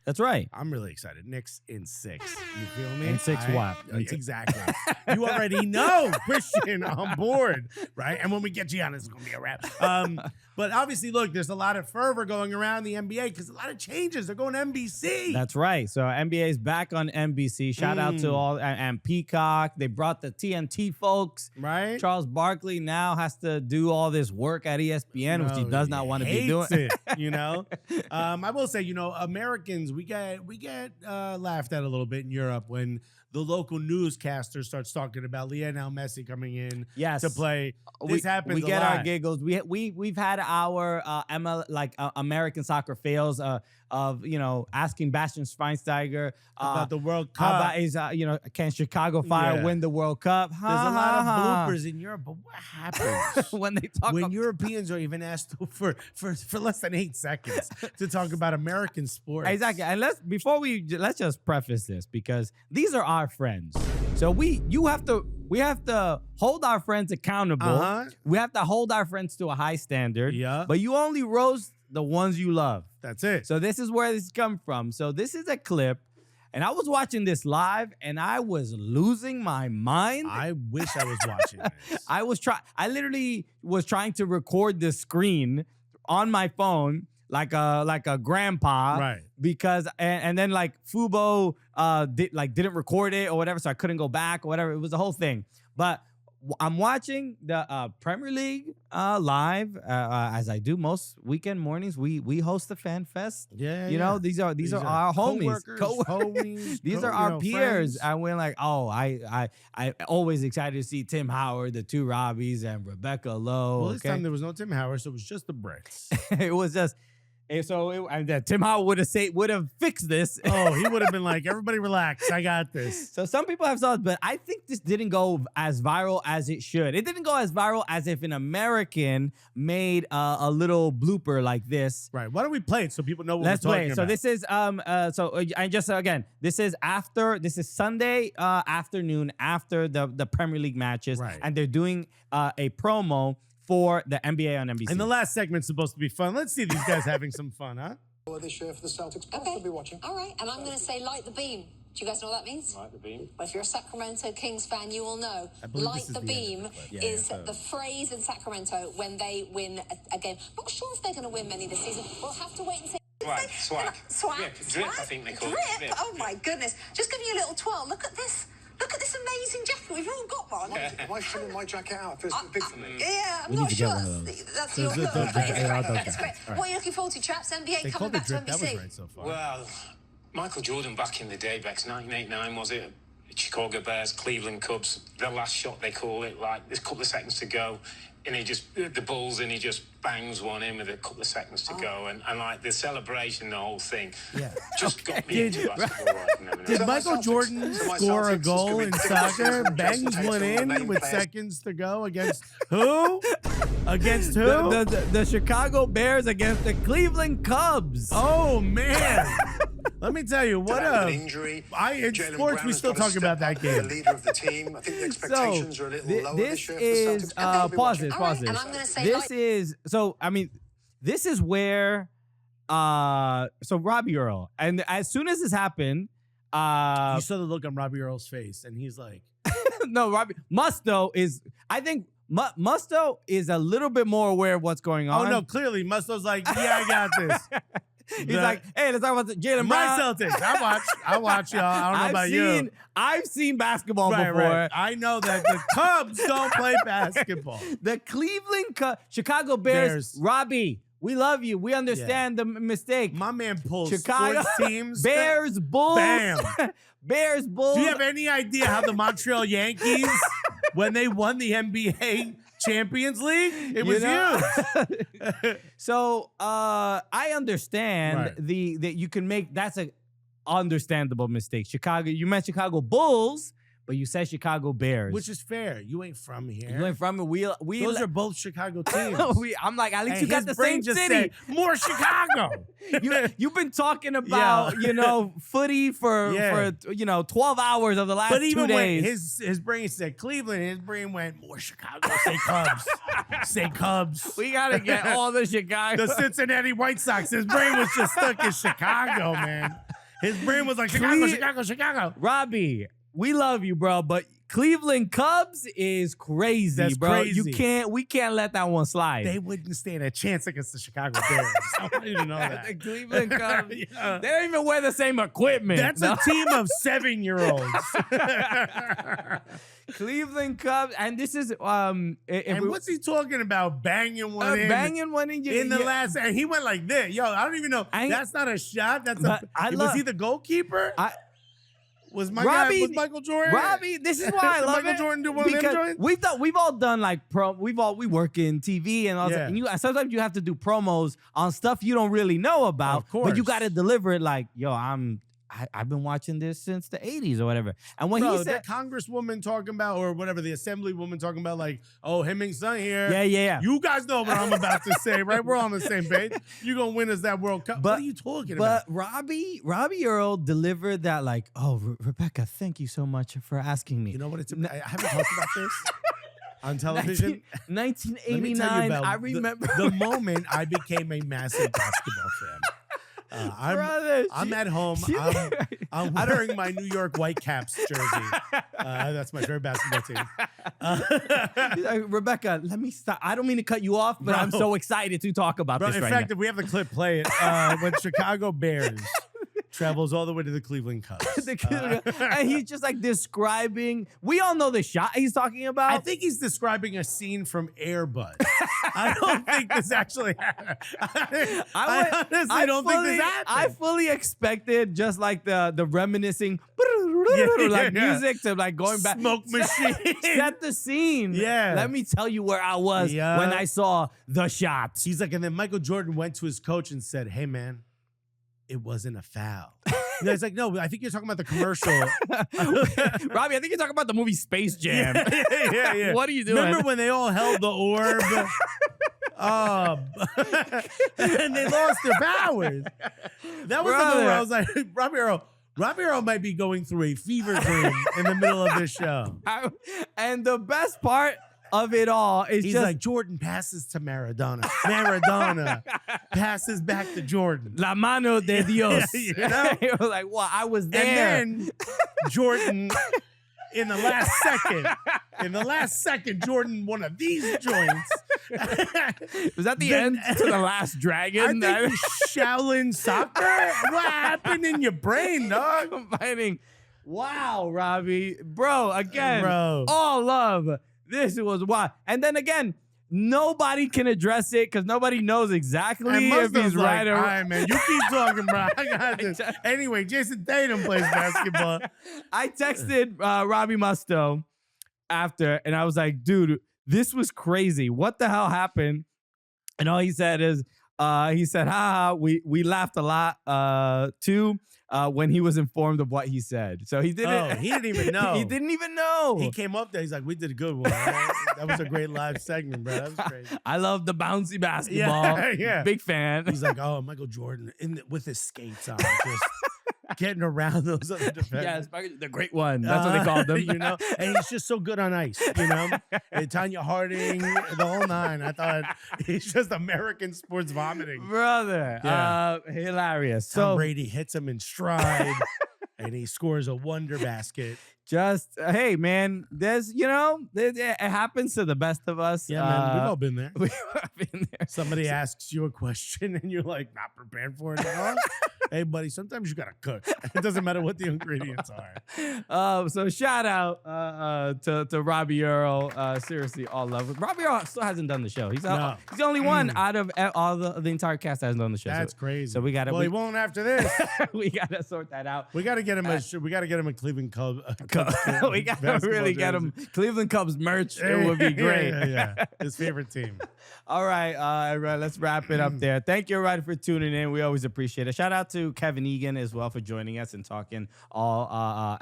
That's right. I'm really excited. Knicks in 6. You feel me? In 6 what? Exactly. You already know, Christian, on board, right? And when we get Giannis, it's going to be a wrap. But obviously, look, there's a lot of fervor going around the NBA because a lot of changes. They're going to NBC. That's right. So NBA is back on NBC. Shout out to all and Peacock. They brought the TNT folks. Right? Charles Barkley now has to do all this work at ESPN, which he does not want to be doing. It, you know, I will say, Americans, we get laughed at a little bit in Europe when the local newscaster starts talking about Lionel Messi coming in to play. This happens. We get a lot. our giggles. We've had our American soccer fails of asking Bastian Schweinsteiger about the World Cup. Can Chicago Fire win the World Cup? There's a lot of bloopers in Europe, but what happens when they talk when Europeans are even asked for less than 8 seconds to talk about American sports? Exactly. And let's just preface this because these are our friends. So we have to hold our friends accountable. We have to hold our friends to a high standard. Yeah. But you only roast the ones you love. This it. So this is where this comes from. So this is a clip, and I was watching this live, and I was losing my mind. I wish I was watching this. I literally was trying to record the screen on my phone like a grandpa, right? Because and then like Fubo didn't record it or whatever, so I couldn't go back or whatever. It was the whole thing. But I'm watching the Premier League live as I do most weekend mornings. We host the Fan Fest. Yeah, these are our homies, homies. These are our peers, friends. and we're like, I always excited to see Tim Howard, the two Robbies, and Rebecca Lowe. Well, this time there was no Tim Howard, so it was just the Brits. It was just. Tim Howard would have fixed this. Oh, he would have been like, everybody relax, I got this. So some people have thoughts, but I think this didn't go as viral as it should. It didn't go as viral as if an American made a little blooper like this. Right. Why don't we play it so people know what Let's we're talking play it. about? So this is this is Sunday afternoon after the Premier League matches, Right. and they're doing a promo for the NBA on NBC. And the last segment's supposed to be fun. Let's see these guys having some fun, huh? This year for the Celtics. Okay. Be watching. All right, and I'm going to say light the beam. Do you guys know what that means? Light the beam. Well, if you're a Sacramento Kings fan, you will know. Light the beam is the phrase in Sacramento when they win a game. Not sure if they're going to win many this season. We'll have to wait and see. Swag. Drip, I think they call it. Drip? Oh my goodness. Just giving you a little twirl. Look at this. Look at this amazing jacket. We've all got one. Am I filling my jacket out? It feels a bit big for me. Yeah, I'm not sure. That's your look. It's great. Right. What are you looking forward to, chaps? NBA They coming called it back to drip. NBC. That was right so far. Well, Michael Jordan back in the day, Bex, 1989, was it? Chicago Bears, Cleveland Cubs, the last shot they call it, like there's a couple of seconds to go. And the Bulls, and he just bangs one in with a couple of seconds to go. And like the celebration, the whole thing, just got me into basketball. Did Michael Jordan score a goal in soccer, bangs one in with seconds to go against who? Against who? The Chicago Bears against the Cleveland Cubs. Oh, man. Let me tell you, what a injury. In sports, we still talk about that game. The leader of the team. I think the expectations are a little lower this year. This is pause this. And I'm going to say this is where Robbie Earl, and as soon as this happened, you saw the look on Robbie Earl's face, and he's like, no, Robbie Musto is. I think Musto is a little bit more aware of what's going on. Oh no, clearly Musto's like, yeah, I got this. He's like, hey, let's talk about Jalen Brown. My Celtics. I watch y'all. I don't know about you. I've seen basketball before. Right. I know that the Cubs don't play basketball. The Cleveland Chicago Bears. Robbie, we love you. We understand the mistake. My man pulls Chicago sports teams. Bears, Bulls. Bam. Bears, Bulls. Do you have any idea how the Montreal Yankees, when they won the NBA Champions League, it was you. So I understand that you can make that's a understandable mistake. You mentioned Chicago Bulls, but you said Chicago Bears. Which is fair. You ain't from here. you went from it. Those are both Chicago teams. I'm like, at least And you got his the brain same just city. said, more Chicago. You've been talking about, footy for 12 hours of the last But 2 even when days. his brain said Cleveland, his brain went, more Chicago. Say Cubs. Say Cubs. We got to get all the Chicago. The Cincinnati White Sox. His brain was just stuck in Chicago, man. His brain was like, Chicago. Robbie, we love you, bro, but Cleveland Cubs is crazy, That's bro. crazy. We can't let that one slide. They wouldn't stand a chance against the Chicago Bears. I want you to know that. The Cleveland Cubs. Yeah. They don't even wear the same equipment. That's a team of 7-year-olds. Cleveland Cubs, and this is And what's he talking about? Banging one in? banging one in the last, and he went like this. Yo, I don't even know. That's not a shot. That's was he the goalkeeper? Was Michael Jordan? Robbie, this is why I love Michael it. Jordan do one of them Because joints? we've all done like we work in TV and all that. Yeah. And sometimes you have to do promos on stuff you don't really know about. Of course. But you got to deliver it like, yo, I've been watching this since the 80s or whatever. And when he said that congresswoman talking about, or whatever, the assemblywoman talking about, like, oh, heung-min son here. Yeah. You guys know what I'm about to say, right? We're on the same page. You're going to win us that World Cup. What are you talking about? But Robbie Earl delivered that like, oh, Rebecca, thank you so much for asking me. You know what? I haven't talked about this on television. 1989, I remember. The moment I became a massive basketball fan. I'm at home. I'm wearing my New York Whitecaps jersey. That's my favorite basketball team. Rebecca, let me stop. I don't mean to cut you off, but I'm so excited to talk about this in right fact, now. if we have the clip, play it. When Chicago Bears travels all the way to the Cleveland Cubs. And he's just like describing. We all know the shot he's talking about. I think he's describing a scene from Air Bud. I don't think this actually happened. I honestly don't think this happened. I fully expected just like the reminiscing music to like going back. Smoke machine. Set the scene. Yeah. Let me tell you where I was when I saw the shot. He's like, and then Michael Jordan went to his coach and said, hey, man, it wasn't a foul. And he's like, no, I think you're talking about the commercial. Robbie, I think you're talking about the movie Space Jam. Yeah. What are you doing? Remember when they all held the orb? And they lost their powers. That was the moment where I was like, Robbie Earl might be going through a fever dream in the middle of this show. And the best part of it all is he's just like, Jordan passes to Maradona. Maradona passes back to Jordan. La mano de Dios. You know? It was like, well, I was there. And then Jordan, in the last second, Jordan, one of these joints. Was that the end to The Last Dragon? I think Shaolin soccer? What happened in your brain, dog? Combining. Wow, Robbie. Bro, again, all love. This was wild. And then again, nobody can address it because nobody knows exactly if he's right or wrong. All right, man, you keep talking, bro. I got this. Anyway, Jason Tatum plays basketball. I texted Robbie Musto after, and I was like, dude, this was crazy. What the hell happened? And all he said is, haha, we laughed a lot too. When he was informed of what he said. So he didn't. Oh, he didn't even know. He didn't even know. He came up there. He's like, we did a good one. Right? That was a great live segment, bro. That was crazy. I love the bouncy basketball. Yeah. Big fan. He's like, oh, Michael Jordan with his skates on, just getting around those other defenders. Yeah, the great one. That's what they called them. You know, and he's just so good on ice, you know? And Tanya Harding, the whole nine. I thought he's just American sports vomiting. Brother. Yeah. Hilarious. Tom So Brady hits him in stride and he scores a wonder basket. just, hey, man, there's, it happens to the best of us. Yeah, man, we've all been there. We've been there. Somebody asks you a question and you're like, not prepared for it at all. Hey, buddy, sometimes you got to cook. It doesn't matter what the ingredients are. So shout out to Robbie Earl. Seriously, all love. Robbie Earl still hasn't done the show. He's the only one out of all the entire cast that hasn't done the show. That's crazy. So we got to. Well, he won't after this. We got to sort that out. We got to get him a Cleveland Cubs. We got to really get him Cleveland Cubs merch. It would be great. Yeah. His favorite team. All right, let's wrap it up there. Thank you, everybody, for tuning in. We always appreciate it. Shout out to to Kevin Egan as well for joining us and talking all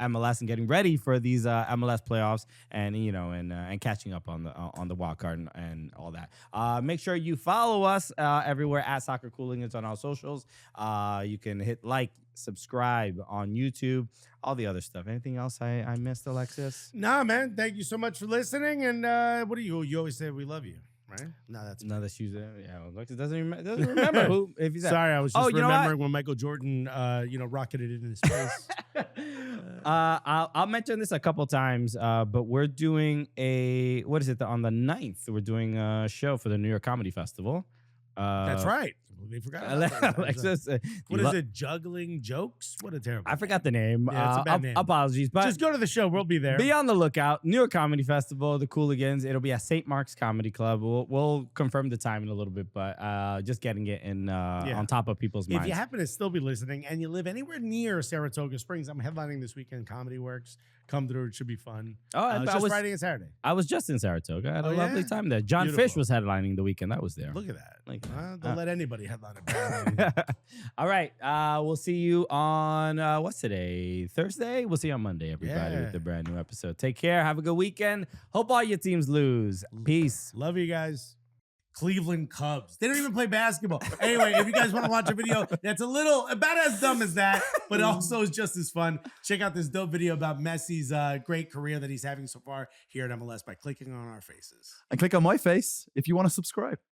MLS and getting ready for these MLS playoffs and and catching up on the wild card and all that. Make sure you follow us everywhere at Soccer Cooligans on our socials. You can hit like, subscribe on YouTube, all the other stuff. Anything else I missed, Alexis? Nah, man. Thank you so much for listening. And what do you always say? We love you, right? No, that's Alexis doesn't remember who. If he's sorry. I was just you know remembering when Michael Jordan, rocketed into space. I'll mention this a couple times, but we're doing on the 9th, we're doing a show for the New York Comedy Festival. That's right. They forgot about that. Alexis, what is it? Juggling jokes? What a terrible. I forgot the name. Yeah, it's a bad name. Apologies, but just go to the show. We'll be there. Be on the lookout. New York Comedy Festival, the Cooligans. It'll be at St. Mark's Comedy Club. We'll confirm the time in a little bit, but just getting it in on top of people's minds. If you happen to still be listening and you live anywhere near Saratoga Springs, I'm headlining this weekend. Comedy Works. Come through. It should be fun. Oh, it's just Friday and Saturday. I was just in Saratoga. I had a lovely time there. John Beautiful. Fish was headlining the weekend I was there. Look at that. Don't let anybody headline it. All right. We'll see you on, what's today? Thursday? We'll see you on Monday, everybody, with the brand new episode. Take care. Have a good weekend. Hope all your teams lose. Peace. Love you guys. Cleveland Cubs. They don't even play basketball. Anyway, if you guys want to watch a video that's about as dumb as that, but also is just as fun, check out this dope video about Messi's great career that he's having so far here at MLS by clicking on our faces. And click on my face if you want to subscribe.